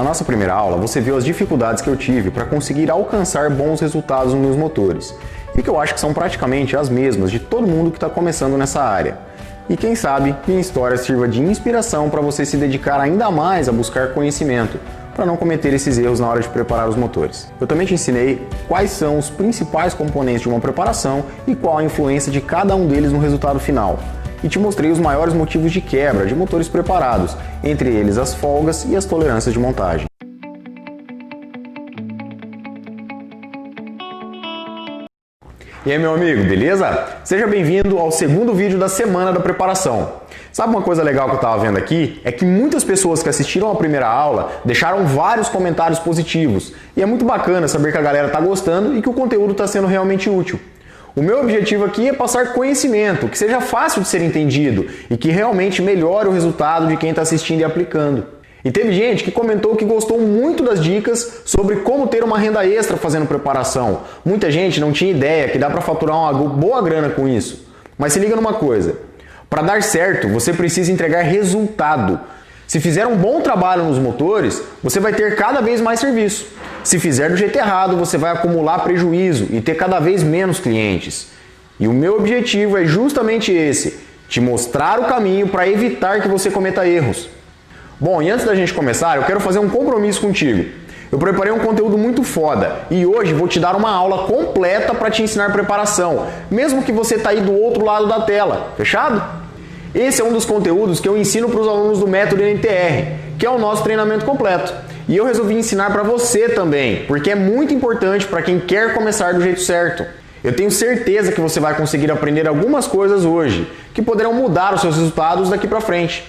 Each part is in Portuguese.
Na nossa primeira aula, você viu as dificuldades que eu tive para conseguir alcançar bons resultados nos meus motores, e que eu acho que são praticamente as mesmas de todo mundo que está começando nessa área. E quem sabe minha história sirva de inspiração para você se dedicar ainda mais a buscar conhecimento, para não cometer esses erros na hora de preparar os motores. Eu também te ensinei quais são os principais componentes de uma preparação e qual a influência de cada um deles no resultado final. E te mostrei os maiores motivos de quebra de motores preparados, entre eles as folgas e as tolerâncias de montagem. E aí, meu amigo, beleza? Seja bem-vindo ao segundo vídeo da semana da preparação. Sabe uma coisa legal que eu estava vendo aqui? É que muitas pessoas que assistiram a primeira aula deixaram vários comentários positivos. E é muito bacana saber que a galera está gostando e que o conteúdo está sendo realmente útil. O meu objetivo aqui é passar conhecimento, que seja fácil de ser entendido e que realmente melhore o resultado de quem está assistindo e aplicando. E teve gente que comentou que gostou muito das dicas sobre como ter uma renda extra fazendo preparação. Muita gente não tinha ideia que dá para faturar uma boa grana com isso. Mas se liga numa coisa, para dar certo você precisa entregar resultado. Se fizer um bom trabalho nos motores, você vai ter cada vez mais serviço. Se fizer do jeito errado, você vai acumular prejuízo e ter cada vez menos clientes. E o meu objetivo é justamente esse, te mostrar o caminho para evitar que você cometa erros. Bom, e antes da gente começar, eu quero fazer um compromisso contigo. Eu preparei um conteúdo muito foda e hoje vou te dar uma aula completa para te ensinar preparação, mesmo que você está aí do outro lado da tela, fechado? Esse é um dos conteúdos que eu ensino para os alunos do Método NTR, que é o nosso treinamento completo. E eu resolvi ensinar para você também, porque é muito importante para quem quer começar do jeito certo. Eu tenho certeza que você vai conseguir aprender algumas coisas hoje, que poderão mudar os seus resultados daqui para frente.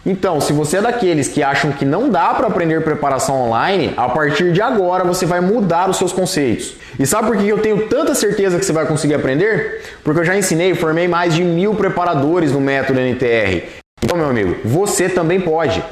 Então, se você é daqueles que acham que não dá para aprender preparação online, a partir de agora você vai mudar os seus conceitos. E sabe por que eu tenho tanta certeza que você vai conseguir aprender? Porque eu já ensinei e formei mais de 1000 preparadores no Método NTR. Então, meu amigo, você também pode.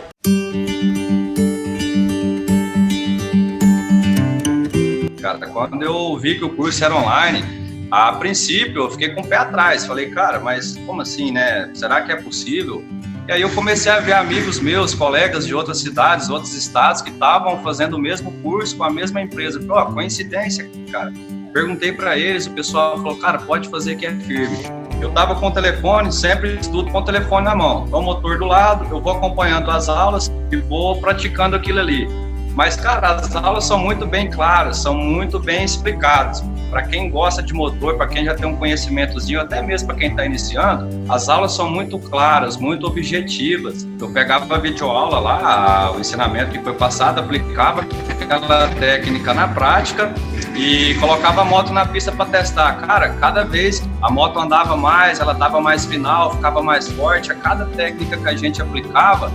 Cara, quando eu vi que o curso era online, a princípio eu fiquei com o pé atrás. Falei, cara, mas como assim, né? Será que é possível? E aí eu comecei a ver amigos meus, colegas de outras cidades, outros estados que estavam fazendo o mesmo curso com a mesma empresa. Falei, ó, coincidência, cara. Perguntei para eles, o pessoal falou, cara, pode fazer que é firme. Eu tava com o telefone, sempre estudo com o telefone na mão. Então o motor do lado, eu vou acompanhando as aulas e vou praticando aquilo ali. Mas, cara, as aulas são muito bem claras, são muito bem explicadas. Para quem gosta de motor, para quem já tem um conhecimentozinho, até mesmo para quem está iniciando, as aulas são muito claras, muito objetivas. Eu pegava a videoaula lá, o ensinamento que foi passado, aplicava aquela técnica na prática e colocava a moto na pista para testar. Cara, cada vez a moto andava mais, ela dava mais final, ficava mais forte. A cada técnica que a gente aplicava,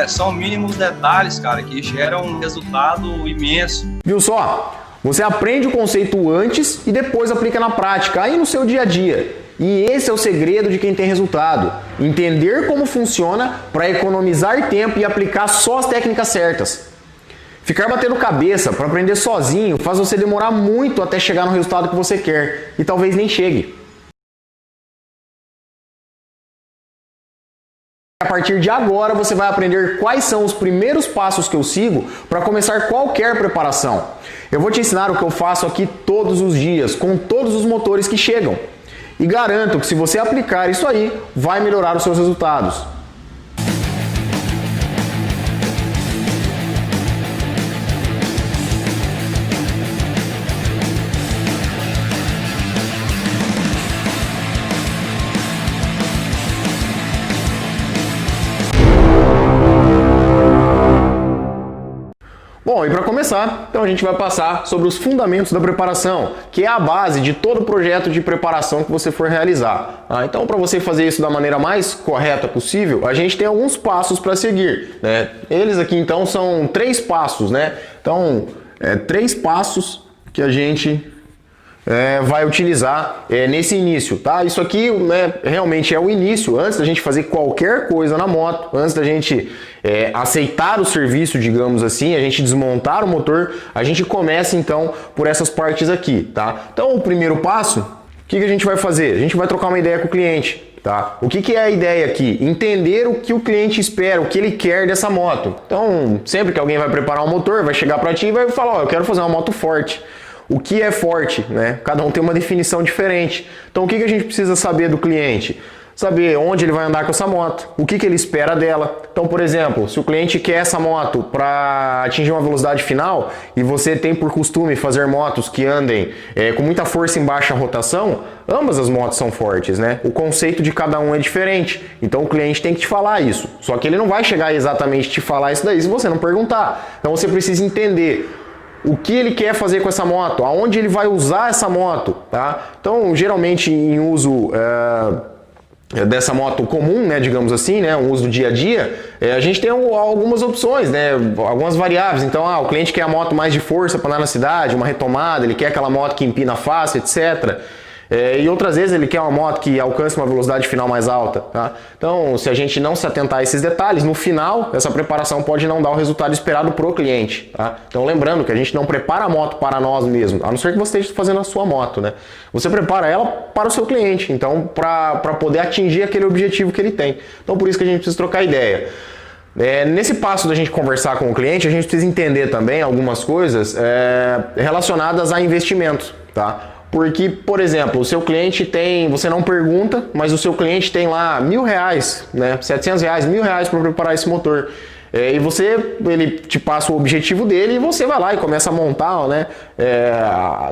são mínimos detalhes, cara, que geram um resultado imenso. Viu só? Você aprende o conceito antes e depois aplica na prática, aí no seu dia a dia. E esse é o segredo de quem tem resultado. Entender como funciona para economizar tempo e aplicar só as técnicas certas. Ficar batendo cabeça para aprender sozinho faz você demorar muito até chegar no resultado que você quer e talvez nem chegue. A partir de agora você vai aprender quais são os primeiros passos que eu sigo para começar qualquer preparação. Eu vou te ensinar o que eu faço aqui todos os dias, com todos os motores que chegam. E garanto que se você aplicar isso aí, vai melhorar os seus resultados. Bom, e para começar, então a gente vai passar sobre os fundamentos da preparação, que é a base de todo projeto de preparação que você for realizar. Então, para você fazer isso da maneira mais correta possível, a gente tem alguns passos para seguir, né? Eles aqui, então, são 3 passos, né? Então, 3 passos que a gente vai utilizar nesse início, tá? Isso aqui, né, realmente é o início, antes da gente fazer qualquer coisa na moto, antes da gente aceitar o serviço, digamos assim, a gente desmontar o motor, a gente começa então por essas partes aqui, tá? Então o primeiro passo, o que a gente vai fazer? A gente vai trocar uma ideia com o cliente. tá? O que é a ideia aqui? Entender o que o cliente espera, o que ele quer dessa moto. Então, sempre que alguém vai preparar um motor, vai chegar para ti e vai falar, ó, eu quero fazer uma moto forte. O que é forte, né? Cada um tem uma definição diferente. Então, o que a gente precisa saber do cliente? Saber onde ele vai andar com essa moto, o que ele espera dela. Então, por exemplo, se o cliente quer essa moto para atingir uma velocidade final e você tem por costume fazer motos que andem com muita força em baixa rotação, ambas as motos são fortes, né? O conceito de cada um é diferente, então o cliente tem que te falar isso. Só que ele não vai chegar exatamente te falar isso daí se você não perguntar. Então você precisa entender o que ele quer fazer com essa moto, aonde ele vai usar essa moto, tá? Então, geralmente em uso dessa moto comum, né, digamos assim, né, um uso do dia a dia, a gente tem algumas opções, né, algumas variáveis. Então, o cliente quer a moto mais de força para andar na cidade, uma retomada, ele quer aquela moto que empina fácil, etc. E outras vezes ele quer uma moto que alcance uma velocidade final mais alta, tá? Então, se a gente não se atentar a esses detalhes, no final, essa preparação pode não dar o resultado esperado para o cliente, tá? Então, lembrando que a gente não prepara a moto para nós mesmos, a não ser que você esteja fazendo a sua moto, né? Você prepara ela para o seu cliente, então, para poder atingir aquele objetivo que ele tem. Então, por isso que a gente precisa trocar ideia. Nesse passo da gente conversar com o cliente, a gente precisa entender também algumas coisas relacionadas a investimentos, tá? Porque, por exemplo, o seu cliente tem, você não pergunta, mas o seu cliente tem lá R$1.000, né, R$700, R$1.000 para preparar esse motor. E ele te passa o objetivo dele e você vai lá e começa a montar, né,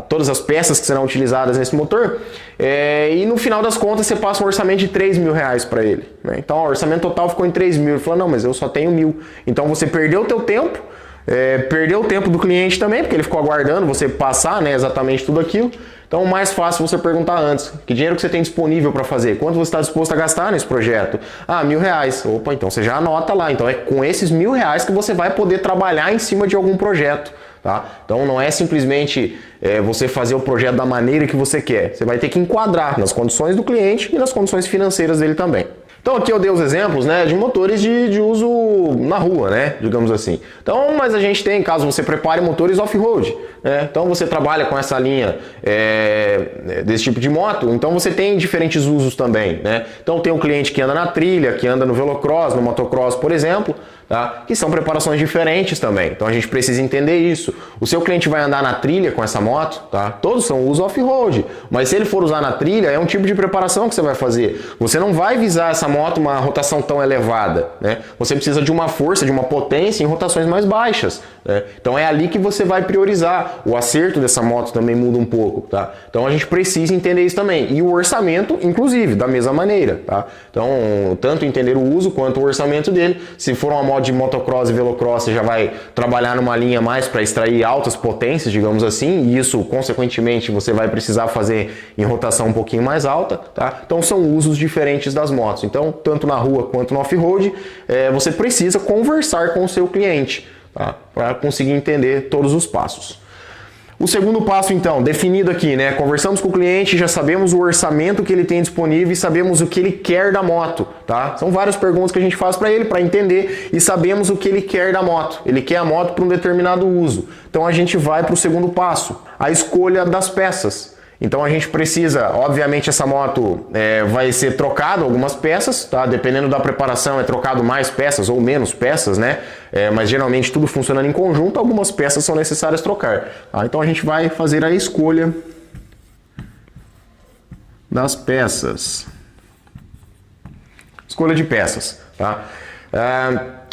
todas as peças que serão utilizadas nesse motor. E no final das contas você passa um orçamento de R$3.000 para ele, né? Então o orçamento total ficou em R$3.000. Ele falou, não, mas eu só tenho 1.000. Então você perdeu o teu tempo. Perdeu o tempo do cliente também, porque ele ficou aguardando você passar, né, exatamente tudo aquilo. Então, mais fácil você perguntar antes, que dinheiro que você tem disponível para fazer? Quanto você está disposto a gastar nesse projeto? R$1.000. Opa, então você já anota lá. Então é com esses R$1.000 que você vai poder trabalhar em cima de algum projeto, tá? Então não é simplesmente você fazer o projeto da maneira que você quer. Você vai ter que enquadrar nas condições do cliente e nas condições financeiras dele também. Então aqui eu dei os exemplos, né, de motores de uso na rua, né, digamos assim. Então, mas a gente tem, caso você prepare motores off-road, né, então você trabalha com essa linha desse tipo de moto, então você tem diferentes usos também, né. Então tem um cliente que anda na trilha, que anda no velocross, no motocross, por exemplo, tá, que são preparações diferentes também. Então a gente precisa entender isso. O seu cliente vai andar na trilha com essa moto, tá? Todos são uso off-road, mas se ele for usar na trilha, é um tipo de preparação que você vai fazer. Você não vai visar essa moto uma rotação tão elevada, né? Você precisa de uma força, de uma potência em rotações mais baixas, né? Então é ali que você vai priorizar. O acerto dessa moto também muda um pouco, tá? Então a gente precisa entender isso também. E o orçamento, inclusive, da mesma maneira, tá? Então, tanto entender o uso quanto o orçamento dele. Se for uma moto de motocross e velocross, você já vai trabalhar numa linha mais para extrair altas potências, digamos assim, e isso, consequentemente, você vai precisar fazer em rotação um pouquinho mais alta, tá? Então são usos diferentes das motos. Então, tanto na rua quanto no off-road, você precisa conversar com o seu cliente, tá? Para conseguir entender todos os passos. O segundo passo, então, definido aqui, né? Conversamos com o cliente, já sabemos o orçamento que ele tem disponível e sabemos o que ele quer da moto, tá? São várias perguntas que a gente faz para ele para entender e sabemos o que ele quer da moto. Ele quer a moto para um determinado uso. Então a gente vai para o segundo passo, a escolha das peças. Então a gente precisa, obviamente essa moto vai ser trocado algumas peças, tá? Dependendo da preparação é trocado mais peças ou menos peças, né? Mas geralmente tudo funcionando em conjunto, algumas peças são necessárias trocar, tá? Então a gente vai fazer a escolha das peças. Escolha de peças, tá?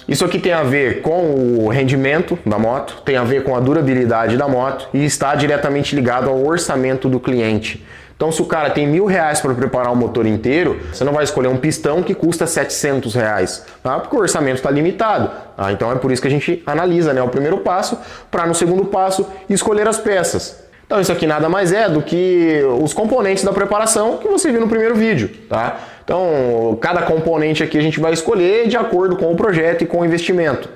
Isso aqui tem a ver com o rendimento da moto, tem a ver com a durabilidade da moto e está diretamente ligado ao orçamento do cliente. Então, se o cara tem R$1.000 para preparar o motor inteiro, você não vai escolher um pistão que custa R$700, tá? Porque o orçamento está limitado. Tá? Então, é por isso que a gente analisa, né, o primeiro passo, para no segundo passo escolher as peças. Então, isso aqui nada mais é do que os componentes da preparação que você viu no primeiro vídeo, tá? Então, cada componente aqui a gente vai escolher de acordo com o projeto e com o investimento.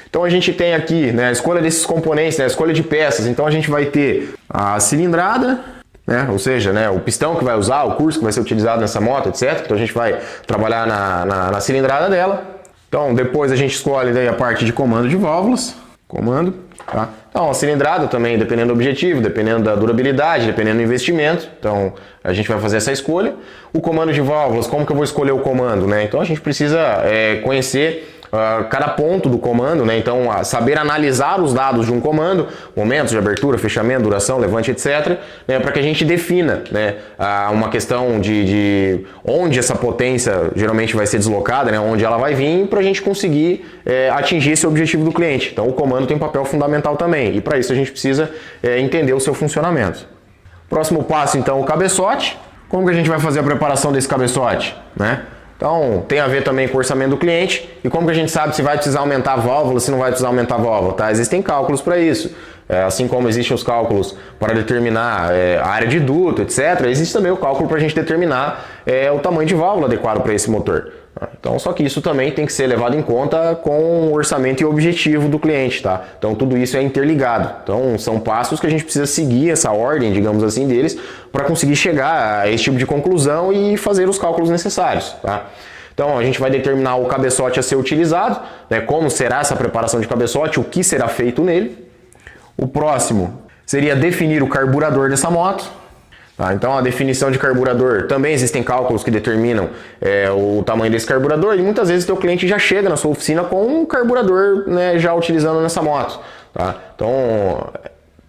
Então, a gente tem aqui, né, a escolha desses componentes, né, a escolha de peças. Então, a gente vai ter a cilindrada, né, ou seja, né, o pistão que vai usar, o curso que vai ser utilizado nessa moto, etc. Então, a gente vai trabalhar na cilindrada dela. Então, depois a gente escolhe daí a parte de comando de válvulas. comando, tá? Então, a cilindrada também, dependendo do objetivo, dependendo da durabilidade, dependendo do investimento, então a gente vai fazer essa escolha. O comando de válvulas, como que eu vou escolher o comando, né? Então a gente precisa conhecer cada ponto do comando, né? Então saber analisar os dados de um comando, momentos de abertura, fechamento, duração, levante, etc, né? Para que a gente defina, né? Uma questão de onde essa potência geralmente vai ser deslocada, né? Onde ela vai vir, para a gente conseguir atingir esse objetivo do cliente. Então o comando tem um papel fundamental também, e para isso a gente precisa entender o seu funcionamento. Próximo passo, então, o cabeçote. Como que a gente vai fazer a preparação desse cabeçote, né? Então, tem a ver também com o orçamento do cliente e como que a gente sabe se vai precisar aumentar a válvula, se não vai precisar aumentar a válvula, tá? Existem cálculos para isso. Assim como existem os cálculos para determinar a área de duto, etc., existe também o cálculo para a gente determinar o tamanho de válvula adequado para esse motor. Então, só que isso também tem que ser levado em conta com o orçamento e objetivo do cliente, tá? Então, tudo isso é interligado. Então, são passos que a gente precisa seguir essa ordem, digamos assim, deles, para conseguir chegar a esse tipo de conclusão e fazer os cálculos necessários, tá? Então, a gente vai determinar o cabeçote a ser utilizado, né? Como será essa preparação de cabeçote, o que será feito nele. O próximo seria definir o carburador dessa moto. Tá, então a definição de carburador, também existem cálculos que determinam o tamanho desse carburador e muitas vezes o teu cliente já chega na sua oficina com um carburador, né, já utilizando nessa moto. Tá? Então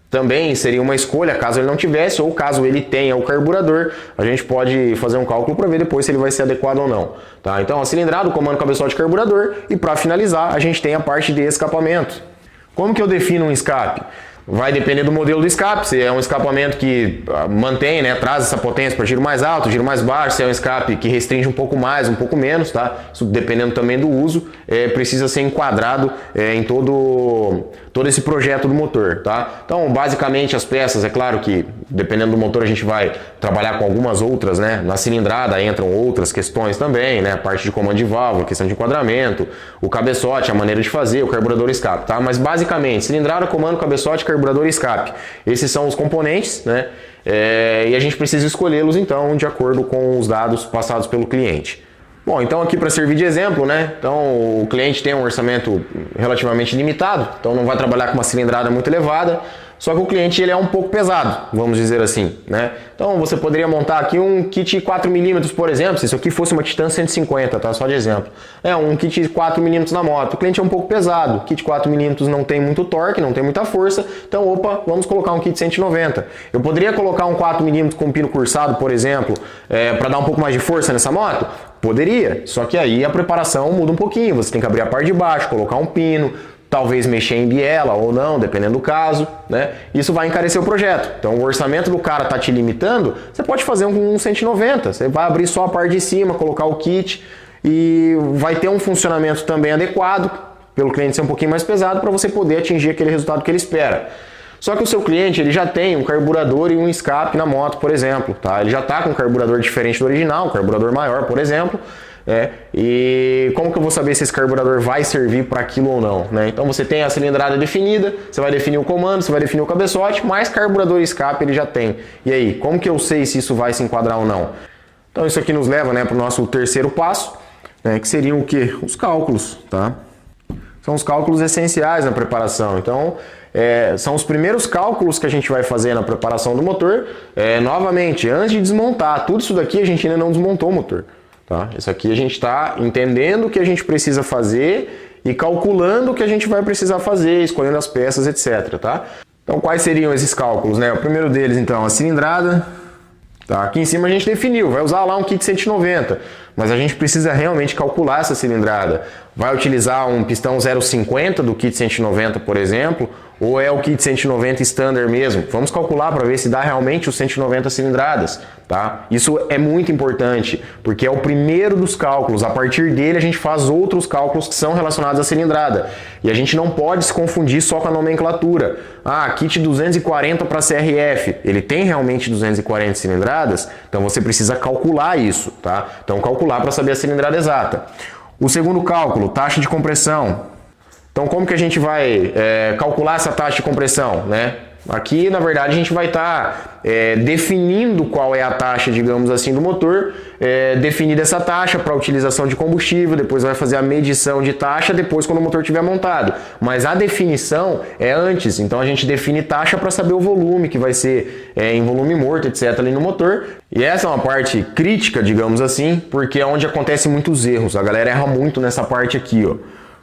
também seria uma escolha caso ele não tivesse ou caso ele tenha o carburador, a gente pode fazer um cálculo para ver depois se ele vai ser adequado ou não. Tá? Então a cilindrada, o comando cabeçote carburador e para finalizar a gente tem a parte de escapamento. Como que eu defino um escape? Vai depender do modelo do escape, se é um escapamento que mantém, né, traz essa potência para giro mais alto, giro mais baixo, se é um escape que restringe um pouco mais, um pouco menos, tá? Isso dependendo também do uso, precisa ser enquadrado em todo esse projeto do motor, tá? Então, basicamente as peças, é claro que dependendo do motor a gente vai trabalhar com algumas outras, né? Na cilindrada entram outras questões também, né? A parte de comando de válvula, questão de enquadramento, o cabeçote, a maneira de fazer, o carburador e escape, tá? Mas basicamente, cilindrada, comando, cabeçote, carburador e escape. Esses são os componentes, né? E a gente precisa escolhê-los então de acordo com os dados passados pelo cliente. Bom, então aqui para servir de exemplo, né? Então o cliente tem um orçamento relativamente limitado, então não vai trabalhar com uma cilindrada muito elevada, só que o cliente ele é um pouco pesado, vamos dizer assim, né? Então você poderia montar aqui um kit 4mm, por exemplo, se isso aqui fosse uma Titan 150, tá? Só de exemplo. Um kit 4mm na moto, o cliente é um pouco pesado, kit 4mm não tem muito torque, não tem muita força, então opa, vamos colocar um kit 190. Eu poderia colocar um 4mm com pino cursado, por exemplo, para dar um pouco mais de força nessa moto? Poderia, só que aí a preparação muda um pouquinho, você tem que abrir a parte de baixo, colocar um pino, talvez mexer em biela ou não, dependendo do caso, né? Isso vai encarecer o projeto. Então o orçamento do cara tá te limitando, você pode fazer um 190, você vai abrir só a parte de cima, colocar o kit e vai ter um funcionamento também adequado, pelo cliente ser um pouquinho mais pesado, para você poder atingir aquele resultado que ele espera. Só que o seu cliente ele já tem um carburador e um escape na moto, por exemplo, tá? Ele já está com um carburador diferente do original, um carburador maior, por exemplo, e como que eu vou saber se esse carburador vai servir para aquilo ou não, né? Então você tem a cilindrada definida, você vai definir o comando, você vai definir o cabeçote, mas carburador e escape ele já tem. E aí, como que eu sei se isso vai se enquadrar ou não? Então isso aqui nos leva, né, para o nosso terceiro passo, né, que seriam o quê? Os cálculos, tá? São os cálculos essenciais na preparação. Então, são os primeiros cálculos que a gente vai fazer na preparação do motor. Novamente, antes de desmontar, tudo isso daqui a gente ainda não desmontou o motor. Tá? Isso aqui a gente está entendendo o que a gente precisa fazer e calculando o que a gente vai precisar fazer, escolhendo as peças, etc. Tá? Então, quais seriam esses cálculos, né? O primeiro deles, então, a cilindrada. Tá? Aqui em cima a gente definiu, vai usar lá um kit 190, mas a gente precisa realmente calcular essa cilindrada. Vai utilizar um pistão 0,50 do kit 190, por exemplo, ou é o kit 190 standard mesmo? Vamos calcular para ver se dá realmente os 190 cilindradas. Tá? Isso é muito importante, porque é o primeiro dos cálculos. A partir dele a gente faz outros cálculos que são relacionados à cilindrada. E a gente não pode se confundir só com a nomenclatura. Kit 240 para CRF, ele tem realmente 240 cilindradas? Então você precisa calcular isso. Tá? Então calcular para saber a cilindrada exata. O segundo cálculo, taxa de compressão. Então como que a gente vai calcular essa taxa de compressão, né? Aqui, na verdade, a gente vai estar definindo qual é a taxa, digamos assim, do motor, definir essa taxa para utilização de combustível, depois vai fazer a medição de taxa depois quando o motor estiver montado. Mas a definição é antes, então a gente define taxa para saber o volume que vai ser em volume morto, etc. ali no motor. E essa é uma parte crítica, digamos assim, porque é onde acontecem muitos erros. A galera erra muito nessa parte aqui, ó.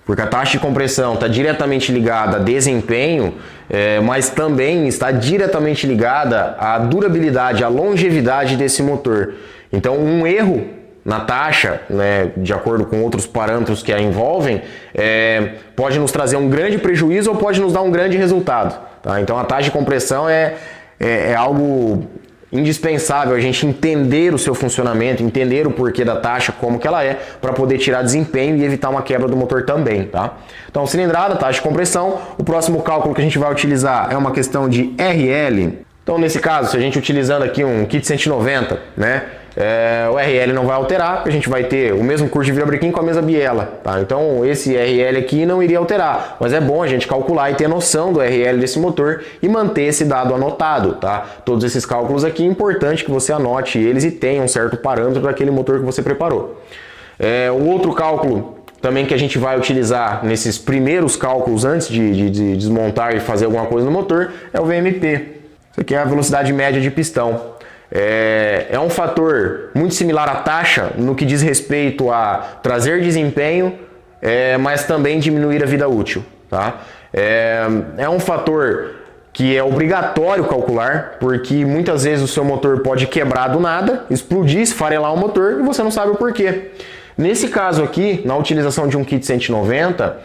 Porque a taxa de compressão está diretamente ligada a desempenho, mas também está diretamente ligada à durabilidade, à longevidade desse motor. Então, um erro na taxa, né, de acordo com outros parâmetros que a envolvem, pode nos trazer um grande prejuízo ou pode nos dar um grande resultado. Tá? Então, a taxa de compressão é algo indispensável a gente entender o seu funcionamento, entender o porquê da taxa, como que ela é, para poder tirar desempenho e evitar uma quebra do motor também, tá? Então, cilindrada, taxa de compressão. O próximo cálculo que a gente vai utilizar é uma questão de RL. Então, nesse caso, se a gente utilizando aqui um kit 190, né? O RL não vai alterar, porque a gente vai ter o mesmo curso de virabrequim com a mesma biela, tá? Então esse RL aqui não iria alterar, mas é bom a gente calcular e ter noção do RL desse motor e manter esse dado anotado, tá? Todos esses cálculos aqui é importante que você anote eles e tenha um certo parâmetro daquele motor que você preparou. O outro cálculo também que a gente vai utilizar nesses primeiros cálculos antes de desmontar e fazer alguma coisa no motor é o VMP. Isso aqui é a velocidade média de pistão. É um fator muito similar à taxa no que diz respeito a trazer desempenho, mas também diminuir a vida útil. Tá? É um fator que é obrigatório calcular, porque muitas vezes o seu motor pode quebrar do nada, explodir, esfarelar o motor e você não sabe o porquê. Nesse caso aqui, na utilização de um kit 190,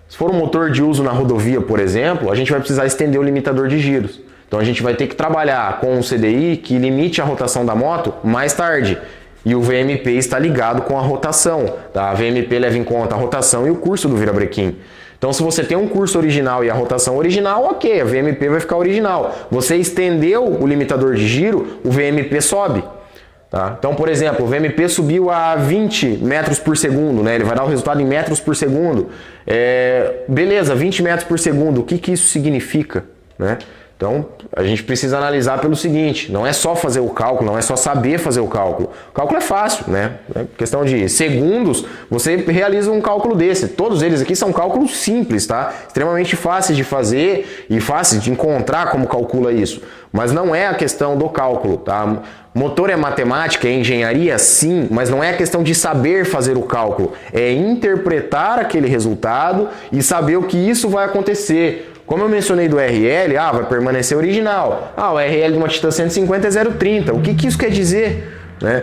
se for um motor de uso na rodovia, por exemplo, a gente vai precisar estender o limitador de giros. Então a gente vai ter que trabalhar com um CDI que limite a rotação da moto mais tarde. E o VMP está ligado com a rotação. Tá? A VMP leva em conta a rotação e o curso do virabrequim. Então se você tem um curso original e a rotação original, ok, a VMP vai ficar original. Você estendeu o limitador de giro, o VMP sobe. Tá? Então, por exemplo, o VMP subiu a 20 metros por segundo, né? Ele vai dar o resultado em metros por segundo. Beleza, 20 metros por segundo, o que isso significa? Né? Então, a gente precisa analisar pelo seguinte, não é só fazer o cálculo, não é só saber fazer o cálculo. O cálculo é fácil, né? É questão de segundos, você realiza um cálculo desse. Todos eles aqui são cálculos simples, tá? Extremamente fáceis de fazer e fáceis de encontrar como calcula isso. Mas não é a questão do cálculo, tá? Motor é matemática, é engenharia, sim, mas não é a questão de saber fazer o cálculo. É interpretar aquele resultado e saber o que isso vai acontecer. Como eu mencionei do RL, vai permanecer original. O RL de uma Titan 150 é 0,30. O que isso quer dizer? Né?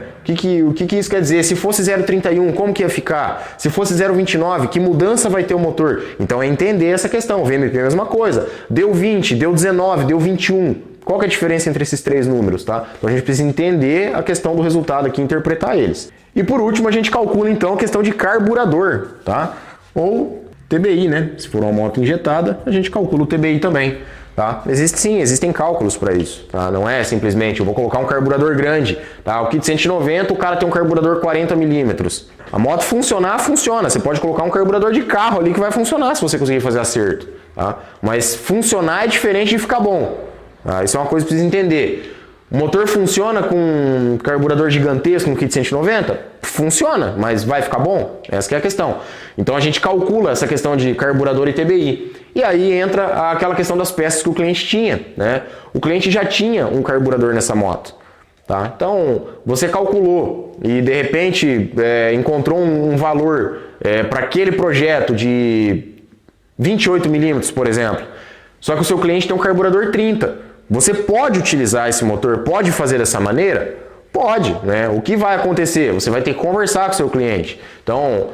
O que isso quer dizer? Se fosse 0,31, como que ia ficar? Se fosse 0,29, que mudança vai ter o motor? Então é entender essa questão. O VMP é a mesma coisa. Deu 20, deu 19, deu 21. Qual que é a diferença entre esses três números? Tá? Então a gente precisa entender a questão do resultado aqui, interpretar eles. E por último a gente calcula então a questão de carburador, tá? Ou TBI, né? Se for uma moto injetada, a gente calcula o TBI também. Tá? Existem cálculos para isso. Tá? Não é simplesmente eu vou colocar um carburador grande. Tá? O kit 190, o cara tem um carburador 40 milímetros. A moto funcionar, funciona. Você pode colocar um carburador de carro ali que vai funcionar se você conseguir fazer acerto. Tá? Mas funcionar é diferente de ficar bom. Tá? Isso é uma coisa que precisa entender. O motor funciona com um carburador gigantesco no kit 190? Funciona, mas vai ficar bom? Essa que é a questão. Então a gente calcula essa questão de carburador e TBI. E aí entra aquela questão das peças que o cliente tinha. Né? O cliente já tinha um carburador nessa moto. Tá? Então você calculou e de repente encontrou um valor para aquele projeto de 28 milímetros, por exemplo. Só que o seu cliente tem um carburador 30. Você pode utilizar esse motor? Pode fazer dessa maneira? Pode, né? O que vai acontecer? Você vai ter que conversar com o seu cliente. Então,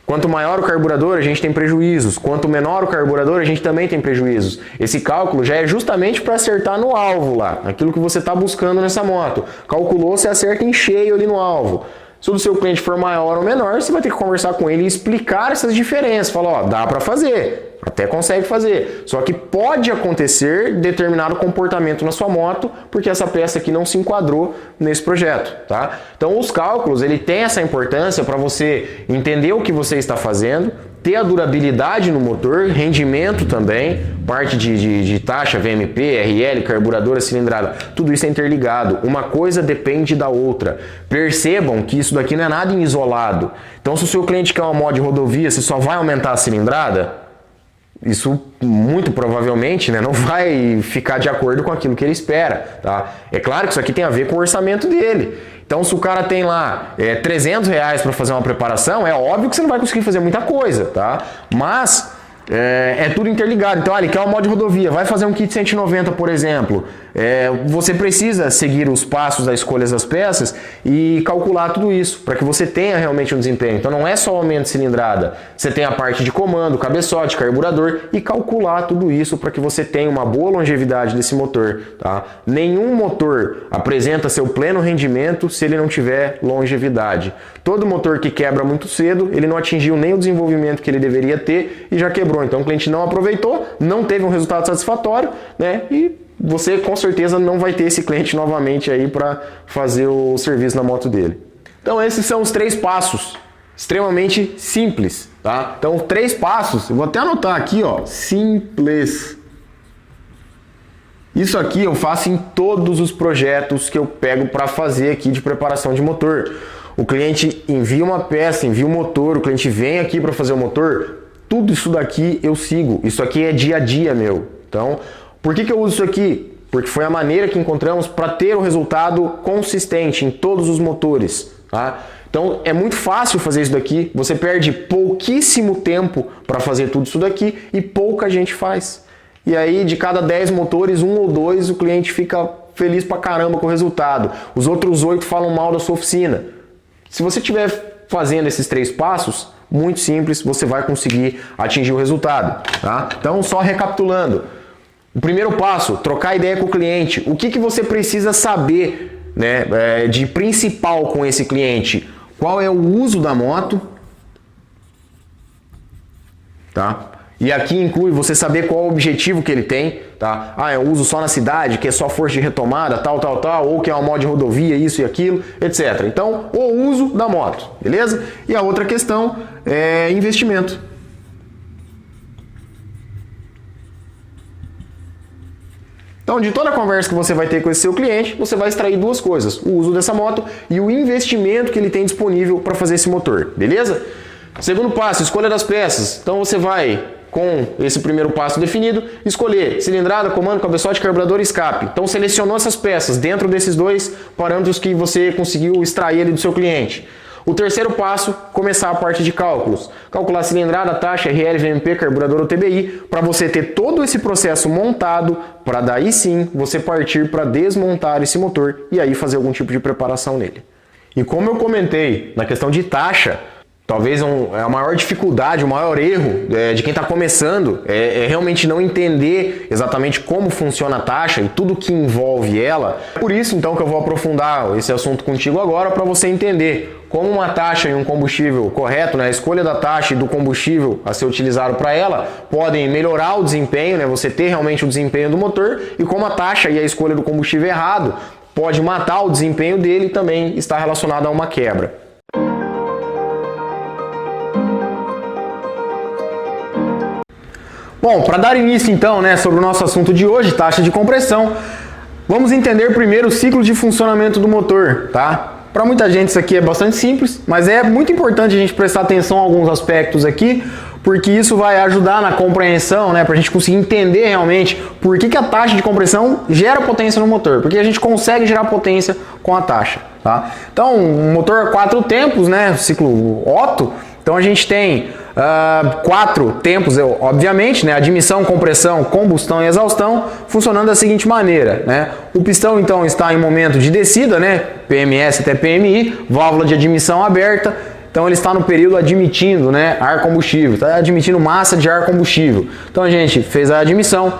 quanto maior o carburador, a gente tem prejuízos. Quanto menor o carburador, a gente também tem prejuízos. Esse cálculo já é justamente para acertar no alvo lá, aquilo que você está buscando nessa moto. Calculou, você acerta em cheio ali no alvo. Se o seu cliente for maior ou menor, você vai ter que conversar com ele e explicar essas diferenças. Falar, dá para fazer, até consegue fazer. Só que pode acontecer determinado comportamento na sua moto, porque essa peça aqui não se enquadrou nesse projeto, tá? Então os cálculos, ele tem essa importância para você entender o que você está fazendo, ter a durabilidade no motor, rendimento também, parte de taxa, VMP, RL, carburadora, cilindrada, tudo isso é interligado. Uma coisa depende da outra. Percebam que isso daqui não é nada em isolado. Então, se o seu cliente quer uma mod de rodovia, você só vai aumentar a cilindrada, isso muito provavelmente, né, não vai ficar de acordo com aquilo que ele espera, tá? É claro que isso aqui tem a ver com o orçamento dele. Então, se o cara tem lá R$300 para fazer uma preparação, é óbvio que você não vai conseguir fazer muita coisa, tá? Mas é tudo interligado. Então, ele quer uma mod de rodovia, vai fazer um kit 190, por exemplo. Você precisa seguir os passos da escolha das peças e calcular tudo isso, para que você tenha realmente um desempenho. Então, não é só o aumento de cilindrada, você tem a parte de comando, cabeçote, carburador e calcular tudo isso para que você tenha uma boa longevidade desse motor, tá? Nenhum motor apresenta seu pleno rendimento se ele não tiver longevidade. Todo motor que quebra muito cedo, ele não atingiu nem o desenvolvimento que ele deveria ter e já quebrou. Então, o cliente não aproveitou, não teve um resultado satisfatório, né? E você com certeza não vai ter esse cliente novamente aí para fazer o serviço na moto dele. Então esses são os 3 passos, extremamente simples, tá? Então 3 passos, eu vou até anotar aqui, ó, simples. Isso aqui eu faço em todos os projetos que eu pego para fazer aqui de preparação de motor. O cliente envia uma peça, envia o motor, o cliente vem aqui para fazer o motor, tudo isso daqui eu sigo. Isso aqui é dia a dia meu. Então, por que eu uso isso aqui? Porque foi a maneira que encontramos para ter um resultado consistente em todos os motores, tá? Então é muito fácil fazer isso daqui, você perde pouquíssimo tempo para fazer tudo isso daqui e pouca gente faz. E aí de cada 10 motores, 1 ou 2 o cliente fica feliz pra caramba com o resultado. Os outros 8 falam mal da sua oficina. Se você estiver fazendo esses 3 passos, muito simples, você vai conseguir atingir o resultado, tá? Então só recapitulando. O primeiro passo, trocar ideia com o cliente. O que você precisa saber, né, de principal com esse cliente? Qual é o uso da moto? Tá? E aqui inclui você saber qual é o objetivo que ele tem. Tá? Eu uso só na cidade, que é só força de retomada, tal, ou que é uma mod de rodovia, isso e aquilo, etc. Então, o uso da moto, beleza? E a outra questão é investimento. Então, de toda a conversa que você vai ter com esse seu cliente, você vai extrair 2 coisas: o uso dessa moto e o investimento que ele tem disponível para fazer esse motor, beleza? Segundo passo, escolha das peças. Então, você vai, com esse primeiro passo definido, escolher cilindrada, comando, cabeçote, carburador e escape. Então, selecionou essas peças dentro desses 2 parâmetros que você conseguiu extrair ali do seu cliente. O terceiro passo, começar a parte de cálculos. Calcular cilindrada, taxa, RL, VMP, carburador ou TBI, para você ter todo esse processo montado, para daí sim você partir para desmontar esse motor e aí fazer algum tipo de preparação nele. E como eu comentei na questão de taxa, talvez a maior dificuldade, o maior erro de quem está começando é realmente não entender exatamente como funciona a taxa e tudo que envolve ela. Por isso, então, que eu vou aprofundar esse assunto contigo agora para você entender como uma taxa e um combustível correto, né, a escolha da taxa e do combustível a ser utilizado para ela, podem melhorar o desempenho, né, você ter realmente o desempenho do motor, e como a taxa e a escolha do combustível errado pode matar o desempenho dele e também está relacionado a uma quebra. Bom, para dar início então, né, sobre o nosso assunto de hoje, taxa de compressão, vamos entender primeiro o ciclo de funcionamento do motor, tá? Para muita gente isso aqui é bastante simples, mas é muito importante a gente prestar atenção a alguns aspectos aqui, porque isso vai ajudar na compreensão, né, para a gente conseguir entender realmente por que a taxa de compressão gera potência no motor, porque a gente consegue gerar potência com a taxa, tá? Então, um motor 4 tempos, né, ciclo Otto, então a gente tem 4 tempos, obviamente, né, admissão, compressão, combustão e exaustão, funcionando da seguinte maneira, né? O pistão então está em momento de descida, né, PMS até PMI, válvula de admissão aberta, então ele está no período admitindo, né, ar combustível, está admitindo massa de ar combustível. Então a gente fez a admissão,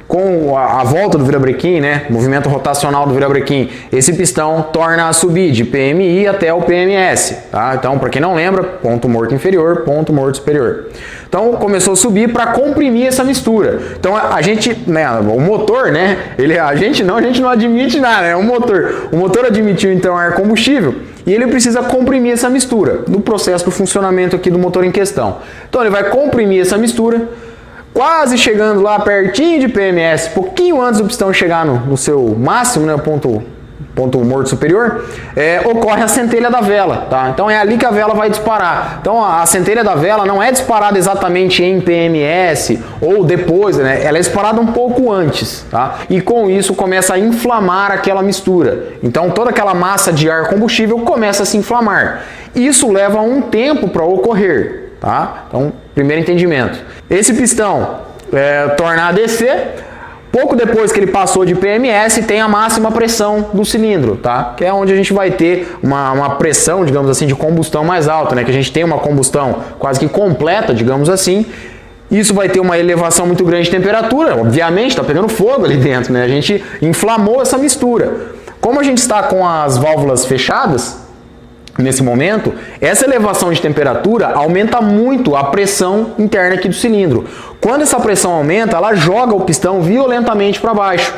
com a volta do virabrequim, né, movimento rotacional do virabrequim, esse pistão torna a subir de PMI até o PMS, tá? Então, para quem não lembra, ponto morto inferior, ponto morto superior. Então, começou a subir para comprimir essa mistura. Então, a gente, né, o motor, né, a gente não admite nada, né, o motor admitiu então ar combustível e ele precisa comprimir essa mistura no processo do funcionamento aqui do motor em questão. Então, ele vai comprimir essa mistura, quase chegando lá pertinho de PMS, pouquinho antes do pistão chegar no seu máximo, né, ponto morto superior, ocorre a centelha da vela, tá? Então é ali que a vela vai disparar. Então a centelha da vela não é disparada exatamente em PMS ou depois, né? Ela é disparada um pouco antes, tá? E com isso começa a inflamar aquela mistura. Então toda aquela massa de ar combustível começa a se inflamar. Isso leva um tempo para ocorrer, tá? Então, primeiro entendimento. Esse pistão torna a descer. Pouco depois que ele passou de PMS, tem a máxima pressão do cilindro, tá? Que é onde a gente vai ter uma pressão, digamos assim, de combustão mais alta, né? Que a gente tem uma combustão quase que completa, digamos assim. Isso vai ter uma elevação muito grande de temperatura, obviamente, está pegando fogo ali dentro, né? A gente inflamou essa mistura. Como a gente está com as válvulas fechadas, nesse momento, essa elevação de temperatura aumenta muito a pressão interna aqui do cilindro. Quando essa pressão aumenta, ela joga o pistão violentamente para baixo.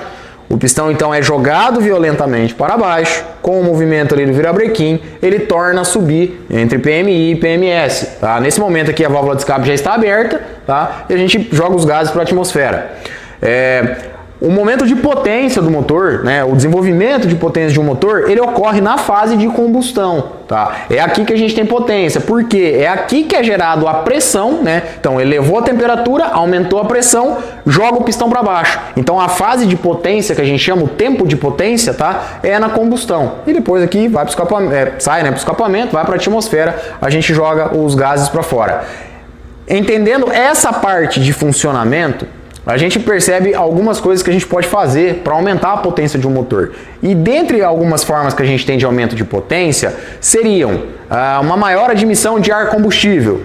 O pistão então é jogado violentamente para baixo, com o movimento ali do virabrequim, ele torna a subir entre PMI e PMS. Tá? Nesse momento aqui a válvula de escape já está aberta, tá? E a gente joga os gases para a atmosfera. O momento de potência do motor, né, o desenvolvimento de potência de um motor, ele ocorre na fase de combustão, tá? É aqui que a gente tem potência, porque é aqui que é gerado a pressão, né? Então elevou a temperatura, aumentou a pressão, joga o pistão para baixo. Então a fase de potência que a gente chama, o tempo de potência, tá? É na combustão. E depois aqui vai para o escapamento, sai, né, para o escapamento, vai para a atmosfera, a gente joga os gases para fora. Entendendo essa parte de funcionamento, a gente percebe algumas coisas que a gente pode fazer para aumentar a potência de um motor. E dentre algumas formas que a gente tem de aumento de potência, seriam uma maior admissão de ar combustível.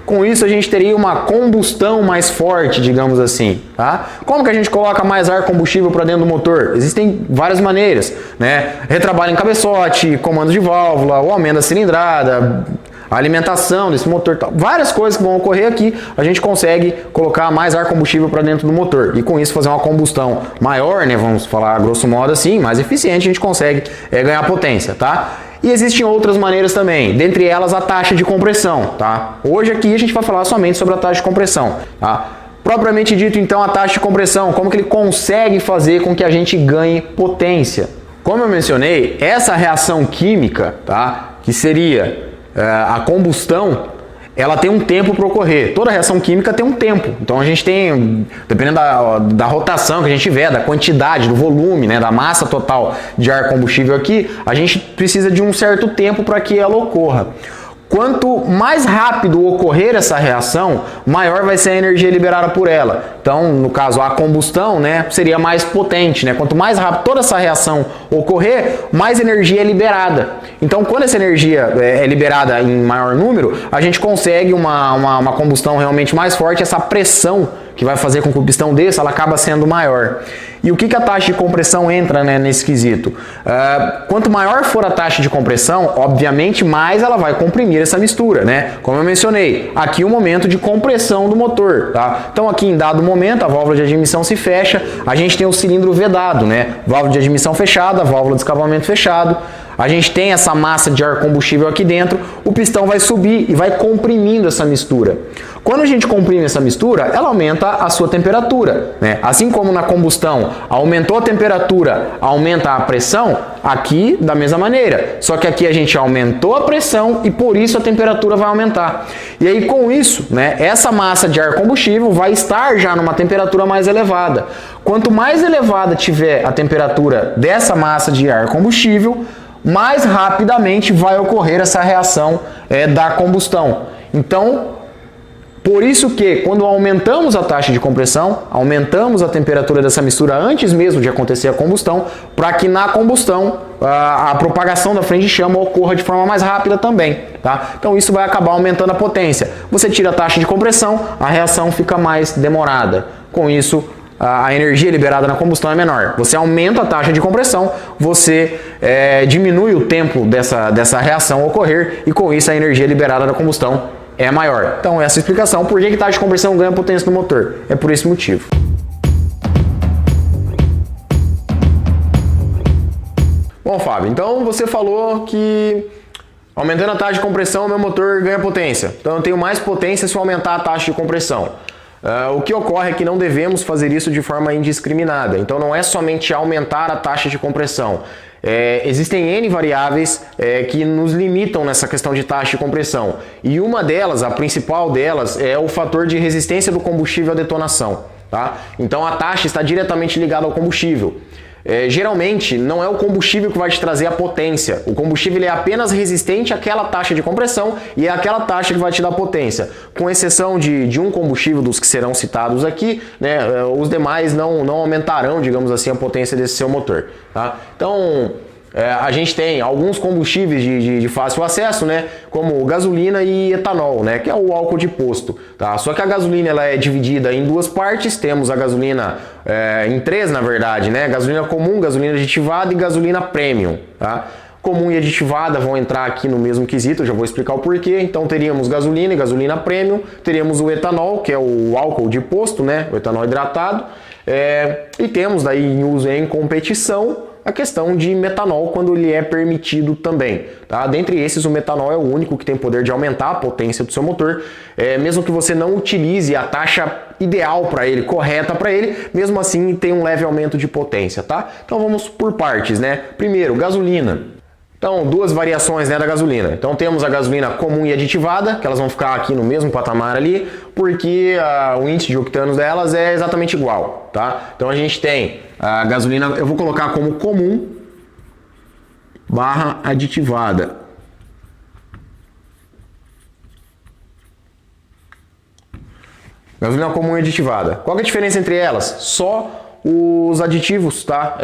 Com isso a gente teria uma combustão mais forte, digamos assim. Tá? Como que a gente coloca mais ar combustível para dentro do motor? Existem várias maneiras, né? Retrabalho em cabeçote, comando de válvula, o aumento da cilindrada, a alimentação desse motor, tal. Várias coisas que vão ocorrer aqui, a gente consegue colocar mais ar combustível para dentro do motor e com isso fazer uma combustão maior, né, vamos falar grosso modo assim, mais eficiente, a gente consegue ganhar potência, tá? E existem outras maneiras também, dentre elas a taxa de compressão, tá? Hoje aqui a gente vai falar somente sobre a taxa de compressão, tá? Propriamente dito então a taxa de compressão, como que ele consegue fazer com que a gente ganhe potência. Como eu mencionei, essa reação química, tá, que seria a combustão, ela tem um tempo para ocorrer. Toda reação química tem um tempo. Então a gente tem, dependendo da rotação que a gente tiver, da quantidade, do volume, né, da massa total de ar combustível aqui, a gente precisa de um certo tempo para que ela ocorra. Quanto mais rápido ocorrer essa reação, maior vai ser a energia liberada por ela. Então, no caso, a combustão, né, seria mais potente, né? Quanto mais rápido toda essa reação ocorrer, mais energia é liberada. Então, quando essa energia é liberada em maior número, a gente consegue uma combustão realmente mais forte, essa pressão que vai fazer com que o pistão desça, ela acaba sendo maior. E o que a taxa de compressão entra, né, nesse quesito? Quanto maior for a taxa de compressão, obviamente mais ela vai comprimir essa mistura, né? Como eu mencionei, aqui o momento de compressão do motor, tá? Então aqui em dado momento a válvula de admissão se fecha, a gente tem o cilindro vedado, né? Válvula de admissão fechada, válvula de escapamento fechado. A gente tem essa massa de ar combustível aqui dentro, o pistão vai subir e vai comprimindo essa mistura. Quando a gente comprime essa mistura, ela aumenta a sua temperatura, né? Assim como na combustão aumentou a temperatura, aumenta a pressão, aqui da mesma maneira. Só que aqui a gente aumentou a pressão e por isso a temperatura vai aumentar. E aí com isso, né, essa massa de ar combustível vai estar já numa temperatura mais elevada. Quanto mais elevada tiver a temperatura dessa massa de ar combustível, mais rapidamente vai ocorrer essa reação da combustão. Então, por isso que quando aumentamos a taxa de compressão, aumentamos a temperatura dessa mistura antes mesmo de acontecer a combustão, para que na combustão a propagação da frente de chama ocorra de forma mais rápida também, tá? Então isso vai acabar aumentando a potência. Você tira a taxa de compressão, a reação fica mais demorada. Com isso, a energia liberada na combustão é menor. Você aumenta a taxa de compressão, você diminui o tempo dessa reação ocorrer e com isso a energia liberada na combustão é maior. Então essa é a explicação por que a taxa de compressão ganha potência no motor. É por esse motivo. Bom, Fábio, então você falou que aumentando a taxa de compressão, meu motor ganha potência. Então eu tenho mais potência se eu aumentar a taxa de compressão. O que ocorre é que não devemos fazer isso de forma indiscriminada. Então não é somente aumentar a taxa de compressão. Existem N variáveis que nos limitam nessa questão de taxa de compressão. E uma delas, a principal delas, é o fator de resistência do combustível à detonação. Tá? Então a taxa está diretamente ligada ao combustível. Geralmente não é o combustível que vai te trazer a potência. O combustível é apenas resistente àquela taxa de compressão e é aquela taxa que vai te dar potência. Com exceção de um combustível dos que serão citados aqui, né, os demais não aumentarão, digamos assim, a potência desse seu motor. Tá? Então a gente tem alguns combustíveis de fácil acesso, né, como gasolina e etanol, né, que é o álcool de posto. Tá? Só que a gasolina ela é dividida em duas partes. Temos a gasolina em três, na verdade, né, gasolina comum, gasolina aditivada e gasolina premium. Tá? Comum e aditivada vão entrar aqui no mesmo quesito, eu já vou explicar o porquê. Então teríamos gasolina e gasolina premium, teríamos o etanol, que é o álcool de posto, né, o etanol hidratado, e temos daí em uso em competição a questão de metanol quando ele é permitido também. Tá? Dentre esses, o metanol é o único que tem poder de aumentar a potência do seu motor, mesmo que você não utilize a taxa ideal para ele, correta para ele, mesmo assim tem um leve aumento de potência. Tá? Então vamos por partes, né? Primeiro, gasolina. Então, duas variações, né, da gasolina. Então temos a gasolina comum e aditivada, que elas vão ficar aqui no mesmo patamar ali, porque o índice de octanos delas é exatamente igual, tá? Então a gente tem a gasolina, eu vou colocar como comum barra aditivada. Gasolina comum e aditivada. Qual que é a diferença entre elas? Só os aditivos, tá?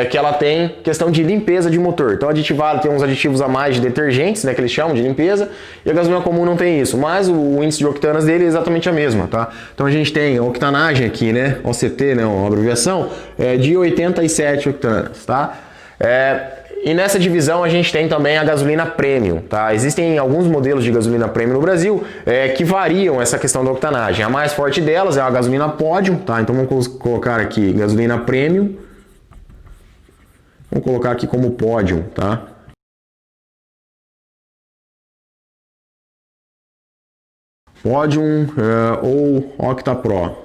Que ela tem questão de limpeza de motor. Então a aditivada tem uns aditivos a mais de detergentes, né, que eles chamam de limpeza, e a gasolina comum não tem isso, mas o índice de octanas dele é exatamente a mesma, tá? Então a gente tem a octanagem aqui, né, OCT, né, uma abreviação, de 87 octanas, tá? E nessa divisão a gente tem também a gasolina premium, tá? Existem alguns modelos de gasolina premium no Brasil que variam essa questão da octanagem. A mais forte delas é a gasolina Podium, tá? Então vamos colocar aqui gasolina premium. Vamos colocar aqui como Podium, tá? Podium ou OctaPro,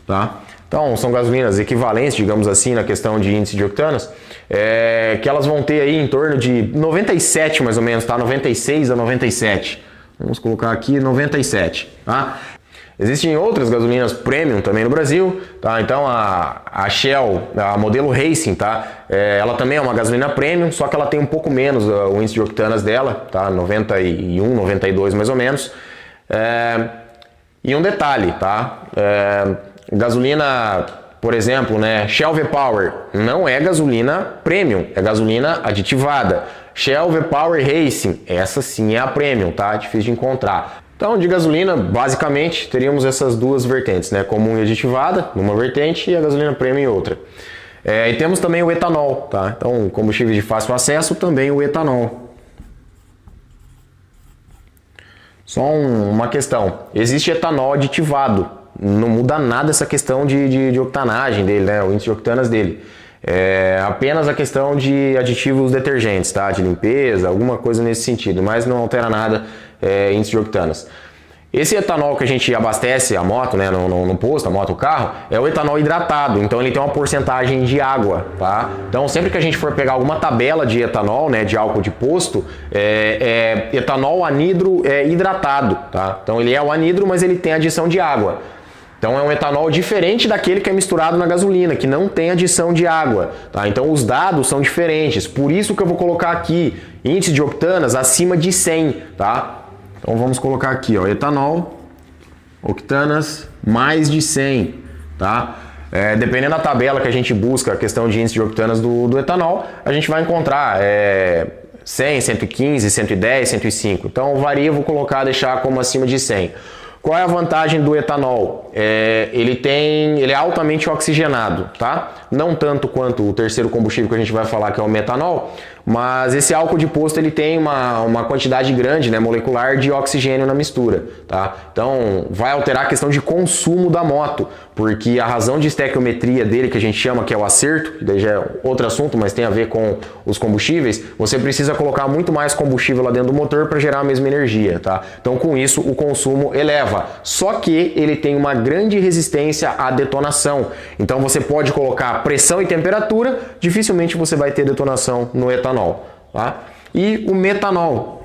tá? Então, são gasolinas equivalentes, digamos assim, na questão de índice de octanos, que elas vão ter aí em torno de 97 mais ou menos, tá? 96 a 97. Vamos colocar aqui 97, tá? Existem outras gasolinas premium também no Brasil, tá? Então a Shell, a modelo Racing, tá? Ela também é uma gasolina premium, só que ela tem um pouco menos o índice de octanas dela, tá? 91, 92 mais ou menos. E um detalhe, tá? Gasolina, por exemplo, né, Shell V-Power não é gasolina premium, é gasolina aditivada. Shell V-Power Racing, essa sim é a premium, tá? Difícil de encontrar. Então, de gasolina, basicamente, teríamos essas duas vertentes, né? Comum e aditivada, numa vertente, e a gasolina premium em outra. E temos também o etanol, tá? Então, combustível de fácil acesso, também o etanol. Só uma questão, existe etanol aditivado. Não muda nada essa questão de octanagem dele, né? O índice de octanas dele. É apenas a questão de aditivos detergentes, tá? De limpeza, alguma coisa nesse sentido, mas não altera nada índice de octanas. Esse etanol que a gente abastece a moto, né, no posto, a moto, o carro, é o etanol hidratado, então ele tem uma porcentagem de água, tá? Então sempre que a gente for pegar alguma tabela de etanol, né, de álcool de posto, etanol anidro hidratado, tá? Então ele é o anidro, mas ele tem adição de água. Então é um etanol diferente daquele que é misturado na gasolina, que não tem adição de água, tá? Então os dados são diferentes, por isso que eu vou colocar aqui índice de octanas acima de 100, tá? Então vamos colocar aqui, ó, etanol, octanas mais de 100, tá? Dependendo da tabela que a gente busca a questão de índice de octanas do etanol, a gente vai encontrar 100, 115, 110, 105. Então varia, eu vou colocar, deixar como acima de 100. Qual é a vantagem do etanol? Ele é altamente oxigenado, tá? Não tanto quanto o terceiro combustível que a gente vai falar, que é o metanol, mas esse álcool de posto ele tem uma quantidade grande, né, molecular de oxigênio na mistura, tá? Então vai alterar a questão de consumo da moto, porque a razão de estequiometria dele, que a gente chama que é o acerto, que daí já é outro assunto, mas tem a ver com os combustíveis, você precisa colocar muito mais combustível lá dentro do motor para gerar a mesma energia, tá? Então com isso o consumo eleva, só que ele tem uma grande resistência à detonação, então você pode colocar pressão e temperatura, dificilmente você vai ter detonação no etanol, tá? E o metanol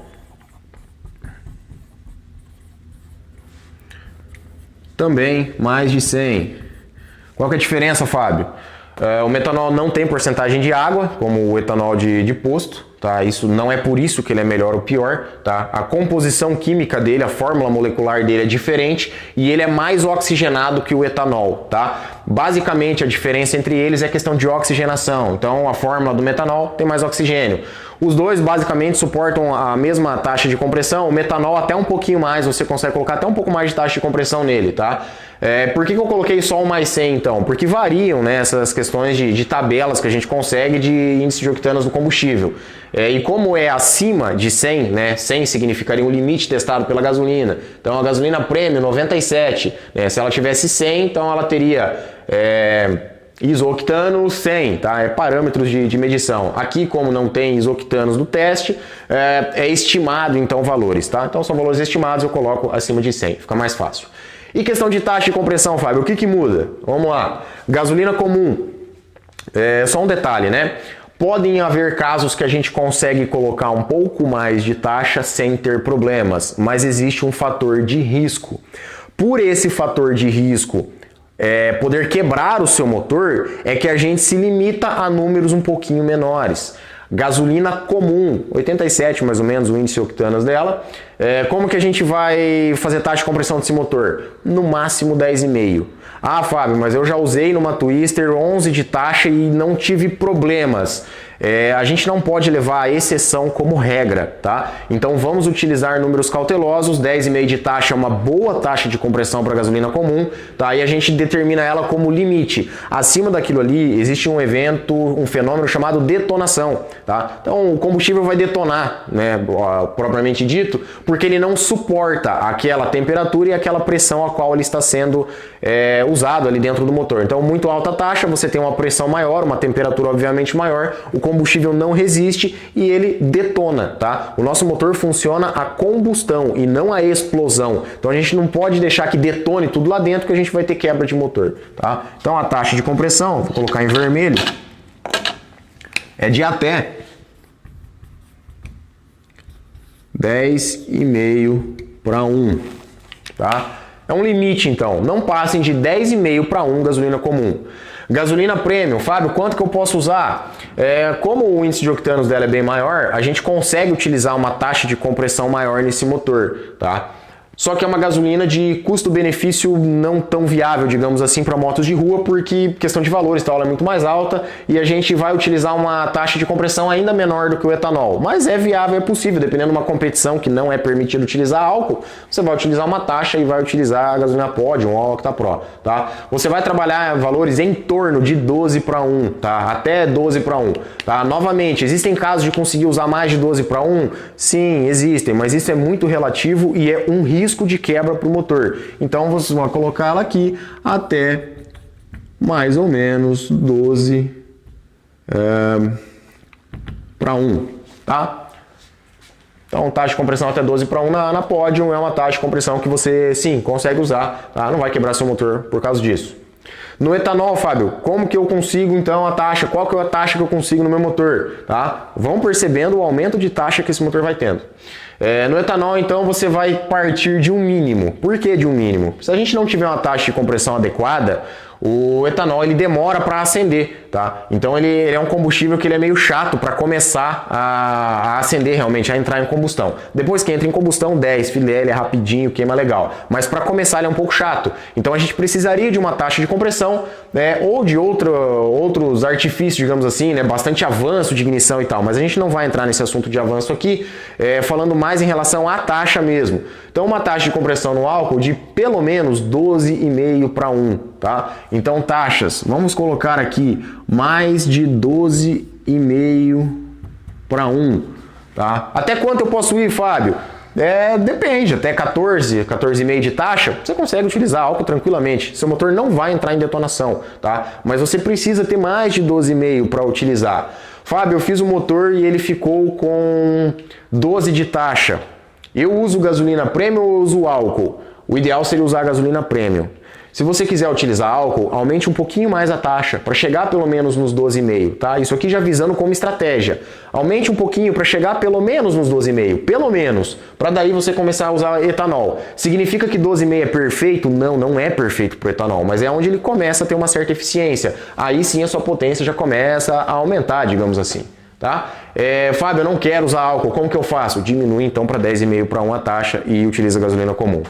também mais de 100. Qual que é a diferença, Fábio? O metanol não tem porcentagem de água, como o etanol de posto, tá? Isso não é por isso que ele é melhor ou pior, tá? A composição química dele, a fórmula molecular dele é diferente e ele é mais oxigenado que o etanol, tá? Basicamente a diferença entre eles é questão de oxigenação. Então a fórmula do metanol tem mais oxigênio. Os dois basicamente suportam a mesma taxa de compressão, o metanol até um pouquinho mais, você consegue colocar até um pouco mais de taxa de compressão nele, tá? Por que eu coloquei só o mais 100 então? Porque variam, né, essas questões de tabelas que a gente consegue de índice de octanos do combustível. E como é acima de 100, né, 100 significaria um limite testado pela gasolina. Então a gasolina premium 97, né, se ela tivesse 100, então ela teria isoctano 100, tá? É parâmetros de medição. Aqui, como não tem isoctanos no teste, é estimado então valores, tá? Então são valores estimados, eu coloco acima de 100, fica mais fácil. E questão de taxa de compressão, Fábio, o que muda? Vamos lá. Gasolina comum, só um detalhe, né? Podem haver casos que a gente consegue colocar um pouco mais de taxa sem ter problemas, mas existe um fator de risco. Por esse fator de risco poder quebrar o seu motor, é que a gente se limita a números um pouquinho menores. Gasolina comum, 87 mais ou menos o índice octanos dela. Como que a gente vai fazer taxa de compressão desse motor? No máximo 10,5. Ah, Fábio, mas eu já usei numa Twister 11 de taxa e não tive problemas. A gente não pode levar a exceção como regra, tá? Então vamos utilizar números cautelosos, 10,5 de taxa é uma boa taxa de compressão para gasolina comum, tá? E a gente determina ela como limite. Acima daquilo ali existe um fenômeno chamado detonação, tá? Então o combustível vai detonar, né, propriamente dito, porque ele não suporta aquela temperatura e aquela pressão a qual ele está sendo usado ali dentro do motor. Então muito alta taxa, você tem uma pressão maior, uma temperatura obviamente maior, o combustível não resiste e ele detona, tá? O nosso motor funciona a combustão e não a explosão. Então a gente não pode deixar que detone tudo lá dentro que a gente vai ter quebra de motor, tá? Então a taxa de compressão, vou colocar em vermelho, é de até 10,5 para 1, tá? É um limite então, não passem de 10,5 para 1 gasolina comum. Gasolina premium, Fábio, quanto que eu posso usar? Como o índice de octanos dela é bem maior, a gente consegue utilizar uma taxa de compressão maior nesse motor, tá? Só que é uma gasolina de custo-benefício não tão viável, digamos assim, para motos de rua, porque questão de valores, ela é muito mais alta e a gente vai utilizar uma taxa de compressão ainda menor do que o etanol. Mas é viável, é possível, dependendo de uma competição que não é permitido utilizar álcool, você vai utilizar uma taxa e vai utilizar a gasolina Podium ou a Octa Pro, tá? Você vai trabalhar valores em torno de 12 para 1, tá? Até 12 para 1, tá? Novamente, existem casos de conseguir usar mais de 12 para 1? Sim, existem, mas isso é muito relativo e é um risco de quebra para o motor. Então você vai colocar ela aqui até mais ou menos 12 para 1, tá? Então taxa de compressão até 12 para 1 na Podium é uma taxa de compressão que você sim consegue usar, tá? Não vai quebrar seu motor por causa disso. No etanol, Fábio, como que eu consigo então a taxa? Qual que é a taxa que eu consigo no meu motor? Tá? Vão percebendo o aumento de taxa que esse motor vai tendo. No etanol, então, você vai partir de um mínimo. Por que de um mínimo? Se a gente não tiver uma taxa de compressão adequada, o etanol ele demora para acender, tá? Então ele é um combustível que ele é meio chato para começar a acender realmente, a entrar em combustão. Depois que entra em combustão, 10, filé, ele é rapidinho, queima legal. Mas para começar ele é um pouco chato. Então a gente precisaria de uma taxa de compressão, né, ou de outros artifícios, digamos assim, né, bastante avanço de ignição e tal. Mas a gente não vai entrar nesse assunto de avanço aqui, falando mais em relação à taxa mesmo. Então uma taxa de compressão no álcool de pelo menos 12,5 para 1, tá? Então taxas, vamos colocar aqui mais de 12,5 para 1, tá? Até quanto eu posso ir, Fábio? Depende, até 14,5 de taxa, você consegue utilizar álcool tranquilamente. Seu motor não vai entrar em detonação, tá? Mas você precisa ter mais de 12,5 para utilizar. Fábio, eu fiz o motor e ele ficou com 12 de taxa. Eu uso gasolina premium ou uso álcool? O ideal seria usar gasolina premium. Se você quiser utilizar álcool, aumente um pouquinho mais a taxa, para chegar pelo menos nos 12,5, tá? Isso aqui já visando como estratégia. Aumente um pouquinho para chegar pelo menos nos 12,5, pelo menos, para daí você começar a usar etanol. Significa que 12,5 é perfeito? Não, não é perfeito para o etanol, mas é onde ele começa a ter uma certa eficiência. Aí sim a sua potência já começa a aumentar, digamos assim. Tá? Fábio, eu não quero usar álcool, como que eu faço? Diminui então para 10,5 para 1 a taxa e utiliza gasolina comum.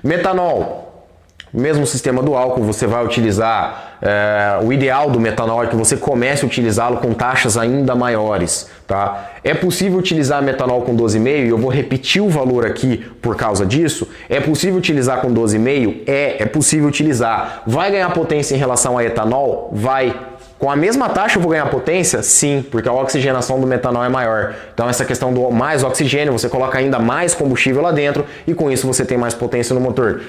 Metanol. Mesmo sistema do álcool, você vai utilizar, o ideal do metanol é que você comece a utilizá-lo com taxas ainda maiores, tá? É possível utilizar metanol com 12,5 e eu vou repetir o valor aqui por causa disso. É possível utilizar com 12,5? É possível utilizar. Vai ganhar potência em relação a etanol? Vai. Com a mesma taxa eu vou ganhar potência? Sim, porque a oxigenação do metanol é maior. Então essa questão do mais oxigênio, você coloca ainda mais combustível lá dentro e com isso você tem mais potência no motor.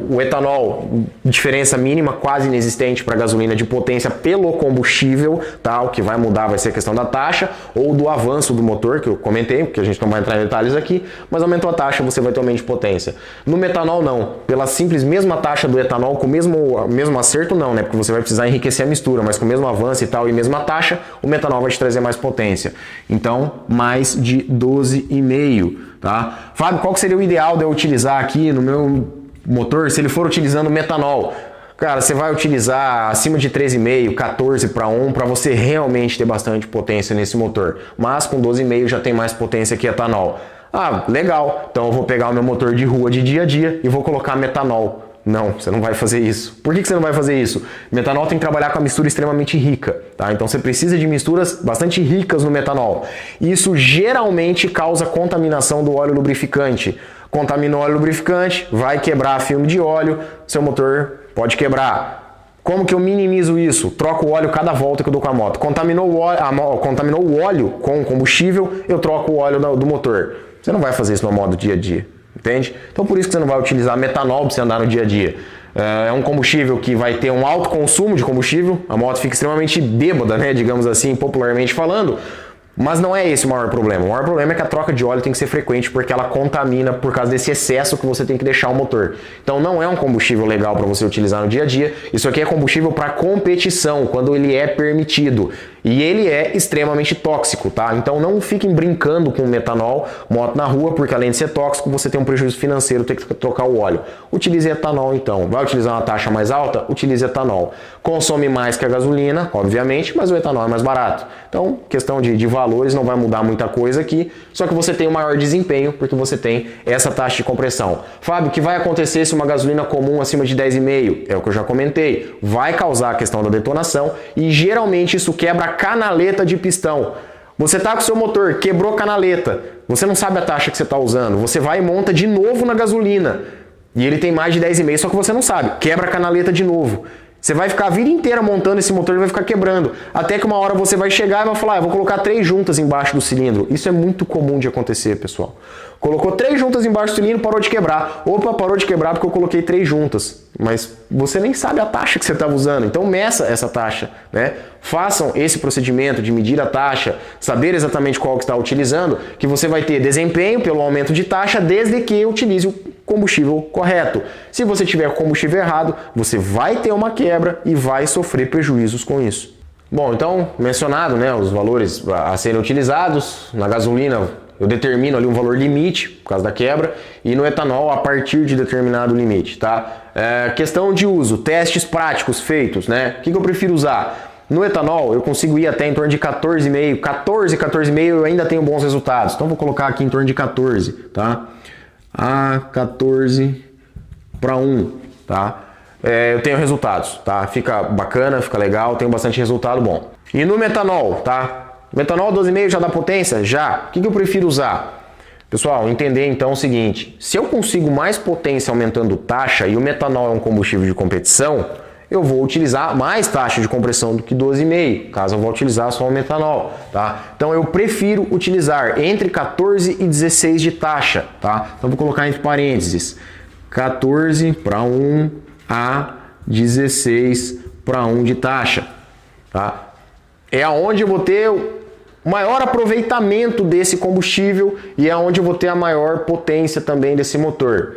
O etanol, diferença mínima, quase inexistente para gasolina de potência pelo combustível, tá? O que vai mudar vai ser a questão da taxa ou do avanço do motor, que eu comentei, porque a gente não vai entrar em detalhes aqui, mas aumentou a taxa, você vai ter aumento de potência. No metanol não, pela simples mesma taxa do etanol, com o mesmo acerto não, né? Porque você vai precisar enriquecer a mistura, mas com o mesmo avanço e tal, e mesma taxa, o metanol vai te trazer mais potência. Então, mais de 12,5, tá? Fábio, qual que seria o ideal de eu utilizar aqui no meu motor, se ele for utilizando metanol? Cara, você vai utilizar acima de 13,5, 14 para 1, para você realmente ter bastante potência nesse motor. Mas com 12,5 já tem mais potência que etanol. Ah, legal. Então eu vou pegar o meu motor de rua de dia a dia e vou colocar metanol. Não, você não vai fazer isso. Por que você não vai fazer isso? Metanol tem que trabalhar com a mistura extremamente rica, tá? Então você precisa de misturas bastante ricas no metanol. Isso geralmente causa contaminação do óleo lubrificante. Contaminou o óleo lubrificante, vai quebrar filme de óleo, seu motor pode quebrar. Como que eu minimizo isso? Troco o óleo cada volta que eu dou com a moto. Contaminou o óleo com combustível, eu troco o óleo do motor. Você não vai fazer isso no modo dia a dia. Entende? Então por isso que você não vai utilizar metanol para você andar no dia a dia. É um combustível que vai ter um alto consumo de combustível, a moto fica extremamente bêbada, né, digamos assim, popularmente falando, mas não é esse o maior problema. O maior problema é que a troca de óleo tem que ser frequente porque ela contamina por causa desse excesso que você tem que deixar o motor. Então não é um combustível legal para você utilizar no dia a dia. Isso aqui é combustível para competição, quando ele é permitido. E ele é extremamente tóxico, tá? Então não fiquem brincando com metanol, moto na rua, porque além de ser tóxico, você tem um prejuízo financeiro, tem que trocar o óleo. Utilize etanol então. Vai utilizar uma taxa mais alta? Utilize etanol. Consome mais que a gasolina, obviamente, mas o etanol é mais barato. Então, questão de valores não vai mudar muita coisa aqui, só que você tem um maior desempenho, porque você tem essa taxa de compressão. Fábio, o que vai acontecer se uma gasolina comum acima de 10,5? É o que eu já comentei. Vai causar a questão da detonação e geralmente isso quebra a canaleta de pistão. Você tá com o seu motor, quebrou a canaleta, você não sabe a taxa que você está usando, você vai e monta de novo na gasolina e ele tem mais de 10,5, só que você não sabe, quebra a canaleta de novo. Você vai ficar a vida inteira montando esse motor e vai ficar quebrando. Até que uma hora você vai chegar e vai falar, eu vou colocar 3 juntas embaixo do cilindro. Isso é muito comum de acontecer, pessoal. Colocou 3 juntas embaixo do cilindro, parou de quebrar. Opa, parou de quebrar porque eu coloquei 3 juntas. Mas você nem sabe a taxa que você estava usando. Então meça essa taxa, né? Façam esse procedimento de medir a taxa, saber exatamente qual que está utilizando, que você vai ter desempenho pelo aumento de taxa desde que utilize o combustível correto. Se você tiver combustível errado, você vai ter uma quebra e vai sofrer prejuízos com isso. Bom, então, mencionado, né, os valores a serem utilizados, na gasolina Eu determino ali um valor limite, por causa da quebra, e no etanol a partir de determinado limite, tá? Questão de uso, testes práticos feitos, né? O que eu prefiro usar? No etanol eu consigo ir até em torno de 14,5, 14,5 eu ainda tenho bons resultados. Então vou colocar aqui em torno de 14, tá? 14 para 1, tá? Eu tenho resultados, tá? Fica bacana, fica legal, tenho bastante resultado bom. E no metanol, tá? Metanol 12,5 já dá potência? Já. O que eu prefiro usar? Pessoal, entender então o seguinte, se eu consigo mais potência aumentando taxa e o metanol é um combustível de competição, eu vou utilizar mais taxa de compressão do que 12,5, caso eu vou utilizar só o metanol, tá? Então eu prefiro utilizar entre 14 e 16 de taxa, tá? Então vou colocar entre parênteses, 14 para 1 a 16 para 1 de taxa, tá? É aonde eu vou ter o maior aproveitamento desse combustível e é aonde eu vou ter a maior potência também desse motor.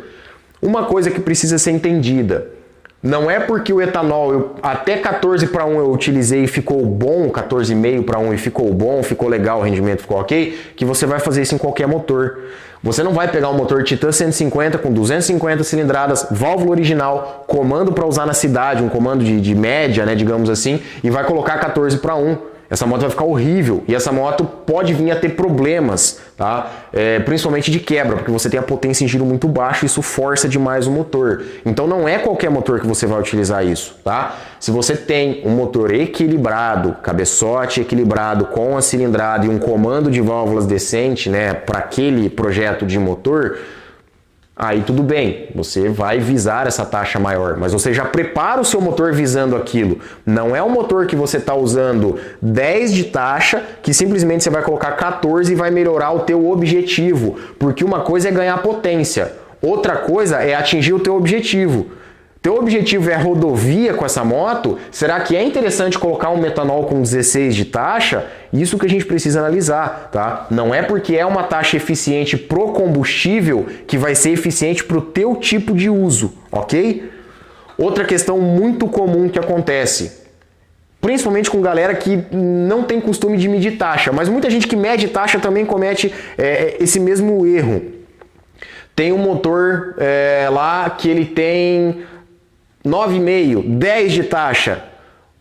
Uma coisa que precisa ser entendida, não é porque o etanol até 14 para 1 eu utilizei e ficou bom, 14,5 para 1 e ficou bom, ficou legal, o rendimento ficou ok, que você vai fazer isso em qualquer motor. Você não vai pegar um motor Titan 150 com 250 cilindradas, válvula original, comando para usar na cidade, um comando de média, né, digamos assim, e vai colocar 14 para 1. Essa moto vai ficar horrível e essa moto pode vir a ter problemas, tá? Principalmente de quebra, porque você tem a potência em giro muito baixo e isso força demais o motor. Então não é qualquer motor que você vai utilizar isso, tá? Se você tem um motor equilibrado, cabeçote equilibrado com a cilindrada e um comando de válvulas decente, né, para aquele projeto de motor, aí tudo bem, você vai visar essa taxa maior, mas você já prepara o seu motor visando aquilo. Não é um motor que você está usando 10 de taxa, que simplesmente você vai colocar 14 e vai melhorar o teu objetivo, porque uma coisa é ganhar potência, outra coisa é atingir o teu objetivo. Teu objetivo é rodovia com essa moto? Será que é interessante colocar um metanol com 16 de taxa? Isso que a gente precisa analisar, tá? Não é porque é uma taxa eficiente pro combustível que vai ser eficiente pro teu tipo de uso, ok? Outra questão muito comum que acontece, principalmente com galera que não tem costume de medir taxa, mas muita gente que mede taxa também comete esse mesmo erro. Tem um motor lá que ele tem 9,5, 10 de taxa.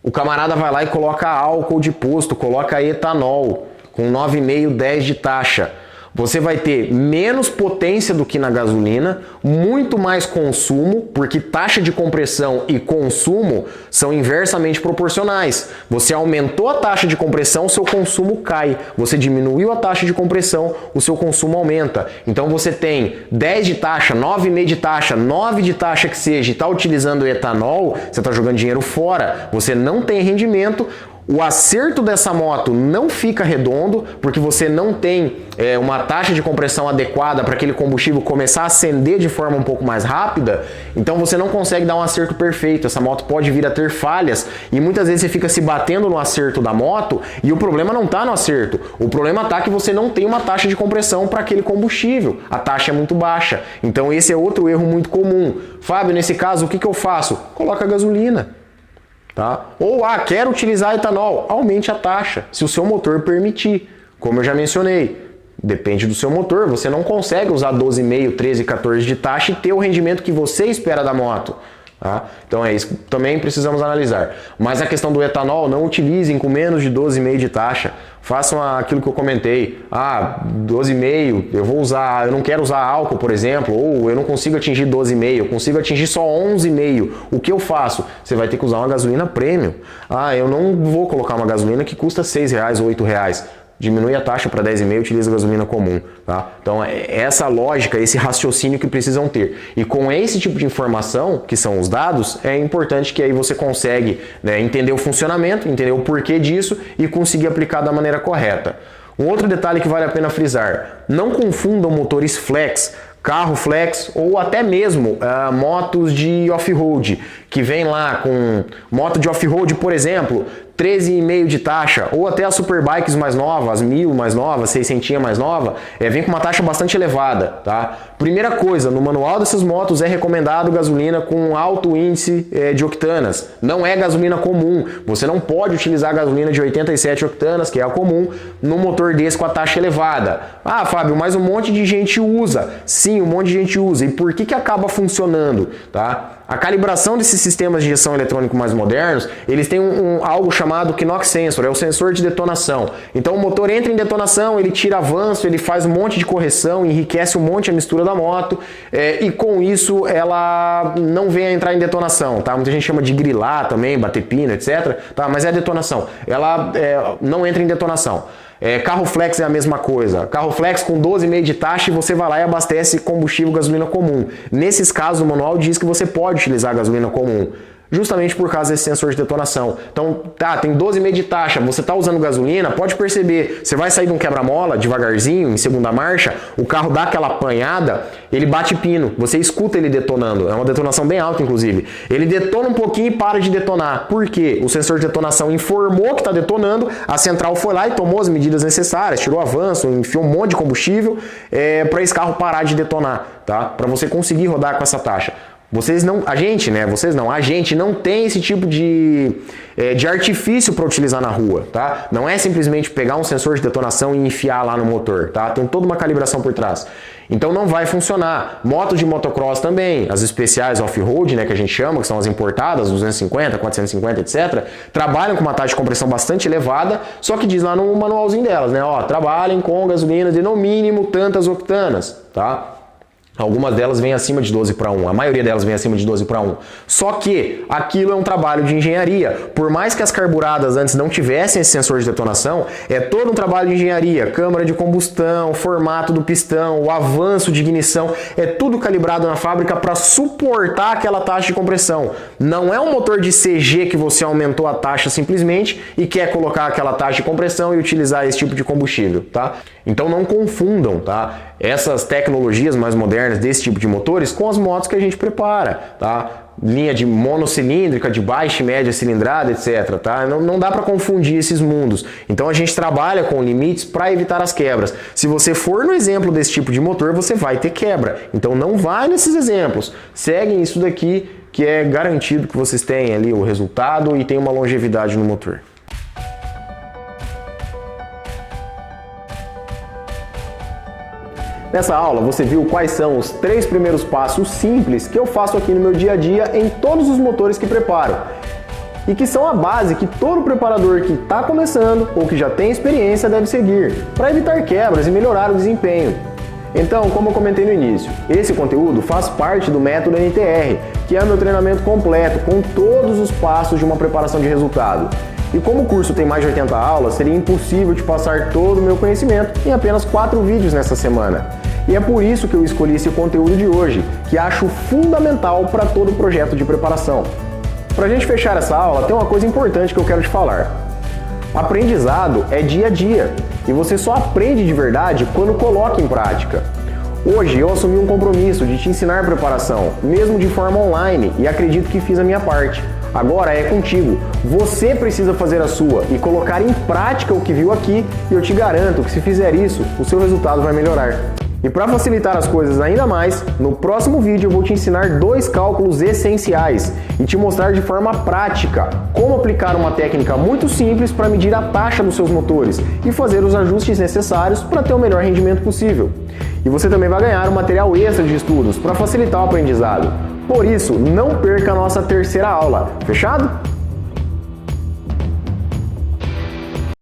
O camarada vai lá e coloca álcool de posto, coloca etanol com 9,5, 10 de taxa. Você vai ter menos potência do que na gasolina, muito mais consumo, porque taxa de compressão e consumo são inversamente proporcionais. Você aumentou a taxa de compressão, o seu consumo cai. Você diminuiu a taxa de compressão, o seu consumo aumenta. Então você tem 10 de taxa, 9,5 de taxa, 9 de taxa que seja, e está utilizando etanol, você está jogando dinheiro fora. Você não tem rendimento. O acerto dessa moto não fica redondo, porque você não tem uma taxa de compressão adequada para aquele combustível começar a acender de forma um pouco mais rápida, então você não consegue dar um acerto perfeito. Essa moto pode vir a ter falhas e muitas vezes você fica se batendo no acerto da moto e o problema não está no acerto, o problema está que você não tem uma taxa de compressão para aquele combustível, a taxa é muito baixa. Então esse é outro erro muito comum. Fábio, nesse caso o que eu faço? Coloca gasolina. Tá? Ou, quero utilizar etanol, aumente a taxa, se o seu motor permitir. Como eu já mencionei, depende do seu motor, você não consegue usar 12,5, 13, 14 de taxa e ter o rendimento que você espera da moto. Tá? Então é isso que também precisamos analisar. Mas a questão do etanol, não utilizem com menos de 12,5 de taxa. Façam aquilo que eu comentei. 12,5, eu não quero usar álcool, por exemplo, ou eu não consigo atingir 12,5, eu consigo atingir só 11,5. O que eu faço? Você vai ter que usar uma gasolina premium. Eu não vou colocar uma gasolina que custa R$6 ou R$8. Diminui a taxa para 10,5 e utiliza gasolina comum, tá? Então essa lógica, esse raciocínio que precisam ter. E com esse tipo de informação, que são os dados, é importante que aí você consegue, né, entender o funcionamento, entender o porquê disso e conseguir aplicar da maneira correta. Um outro detalhe que vale a pena frisar, não confundam motores flex, carro flex ou até mesmo motos de off-road, que vem lá com moto de off-road, por exemplo, 13,5 de taxa, ou até as Superbikes mais novas, as 1000 mais novas, 600 mais nova, vem com uma taxa bastante elevada, tá? Primeira coisa, no manual dessas motos é recomendado gasolina com alto índice de octanas. Não é gasolina comum. Você não pode utilizar gasolina de 87 octanas, que é a comum, num motor desse com a taxa elevada. Ah, Fábio, mas um monte de gente usa. Sim, um monte de gente usa. E por que acaba funcionando, tá? A calibração desses sistemas de injeção eletrônico mais modernos, eles têm algo chamado Knock Sensor, é o sensor de detonação. Então o motor entra em detonação, ele tira avanço, ele faz um monte de correção, enriquece um monte a mistura da moto, e com isso ela não vem a entrar em detonação, tá? Muita gente chama de grilar também, bater pino, etc. Tá? Mas é a detonação. Ela não entra em detonação. Carro flex é a mesma coisa. Carro flex com 12,5 de taxa e você vai lá e abastece combustível gasolina comum. Nesses casos, o manual diz que você pode utilizar gasolina comum, justamente por causa desse sensor de detonação. Então, tá, tem 12,5 de taxa, você tá usando gasolina, pode perceber, você vai sair de um quebra-mola devagarzinho, em segunda marcha, o carro dá aquela apanhada, ele bate pino, você escuta ele detonando, é uma detonação bem alta, inclusive. Ele detona um pouquinho e para de detonar. Por quê? O sensor de detonação informou que está detonando, a central foi lá e tomou as medidas necessárias, tirou avanço, enfiou um monte de combustível para esse carro parar de detonar, tá? Para você conseguir rodar com essa taxa. A gente não tem esse tipo de artifício para utilizar na rua, tá? Não é simplesmente pegar um sensor de detonação e enfiar lá no motor, tá? Tem toda uma calibração por trás. Então não vai funcionar. Motos de motocross também, as especiais off-road, né, que a gente chama, que são as importadas, 250, 450, etc., trabalham com uma taxa de compressão bastante elevada, só que diz lá no manualzinho delas, né? Ó, trabalhem com gasolina de no mínimo tantas octanas, tá? Algumas delas vêm acima de 12:1, a maioria delas vem acima de 12:1. Só que aquilo é um trabalho de engenharia. Por mais que as carburadas antes não tivessem esse sensor de detonação, é todo um trabalho de engenharia. Câmara de combustão, formato do pistão, o avanço de ignição, é tudo calibrado na fábrica para suportar aquela taxa de compressão. Não é um motor de CG que você aumentou a taxa simplesmente e quer colocar aquela taxa de compressão e utilizar esse tipo de combustível, tá? Então não confundam, tá? Essas tecnologias mais modernas desse tipo de motores com as motos que a gente prepara, tá? Linha de monocilíndrica, de baixa e média cilindrada, etc. Tá? Não dá para confundir esses mundos. Então a gente trabalha com limites para evitar as quebras. Se você for no exemplo desse tipo de motor, você vai ter quebra. Então não vai nesses exemplos. Seguem isso daqui que é garantido que vocês tenham ali o resultado e tem uma longevidade no motor. Nessa aula você viu quais são os 3 primeiros passos simples que eu faço aqui no meu dia a dia em todos os motores que preparo e que são a base que todo preparador que está começando ou que já tem experiência deve seguir para evitar quebras e melhorar o desempenho. Então, como eu comentei no início, esse conteúdo faz parte do método NTR, que é meu treinamento completo com todos os passos de uma preparação de resultado. E como o curso tem mais de 80 aulas, seria impossível te passar todo o meu conhecimento em apenas 4 vídeos nessa semana. E é por isso que eu escolhi esse conteúdo de hoje, que acho fundamental para todo o projeto de preparação. Para a gente fechar essa aula, tem uma coisa importante que eu quero te falar. Aprendizado é dia a dia, e você só aprende de verdade quando coloca em prática. Hoje eu assumi um compromisso de te ensinar preparação, mesmo de forma online, e acredito que fiz a minha parte. Agora é contigo. Você precisa fazer a sua e colocar em prática o que viu aqui, e eu te garanto que se fizer isso, o seu resultado vai melhorar. E para facilitar as coisas ainda mais, no próximo vídeo eu vou te ensinar 2 cálculos essenciais e te mostrar de forma prática como aplicar uma técnica muito simples para medir a taxa dos seus motores e fazer os ajustes necessários para ter o melhor rendimento possível. E você também vai ganhar um material extra de estudos para facilitar o aprendizado. Por isso, não perca a nossa terceira aula. Fechado?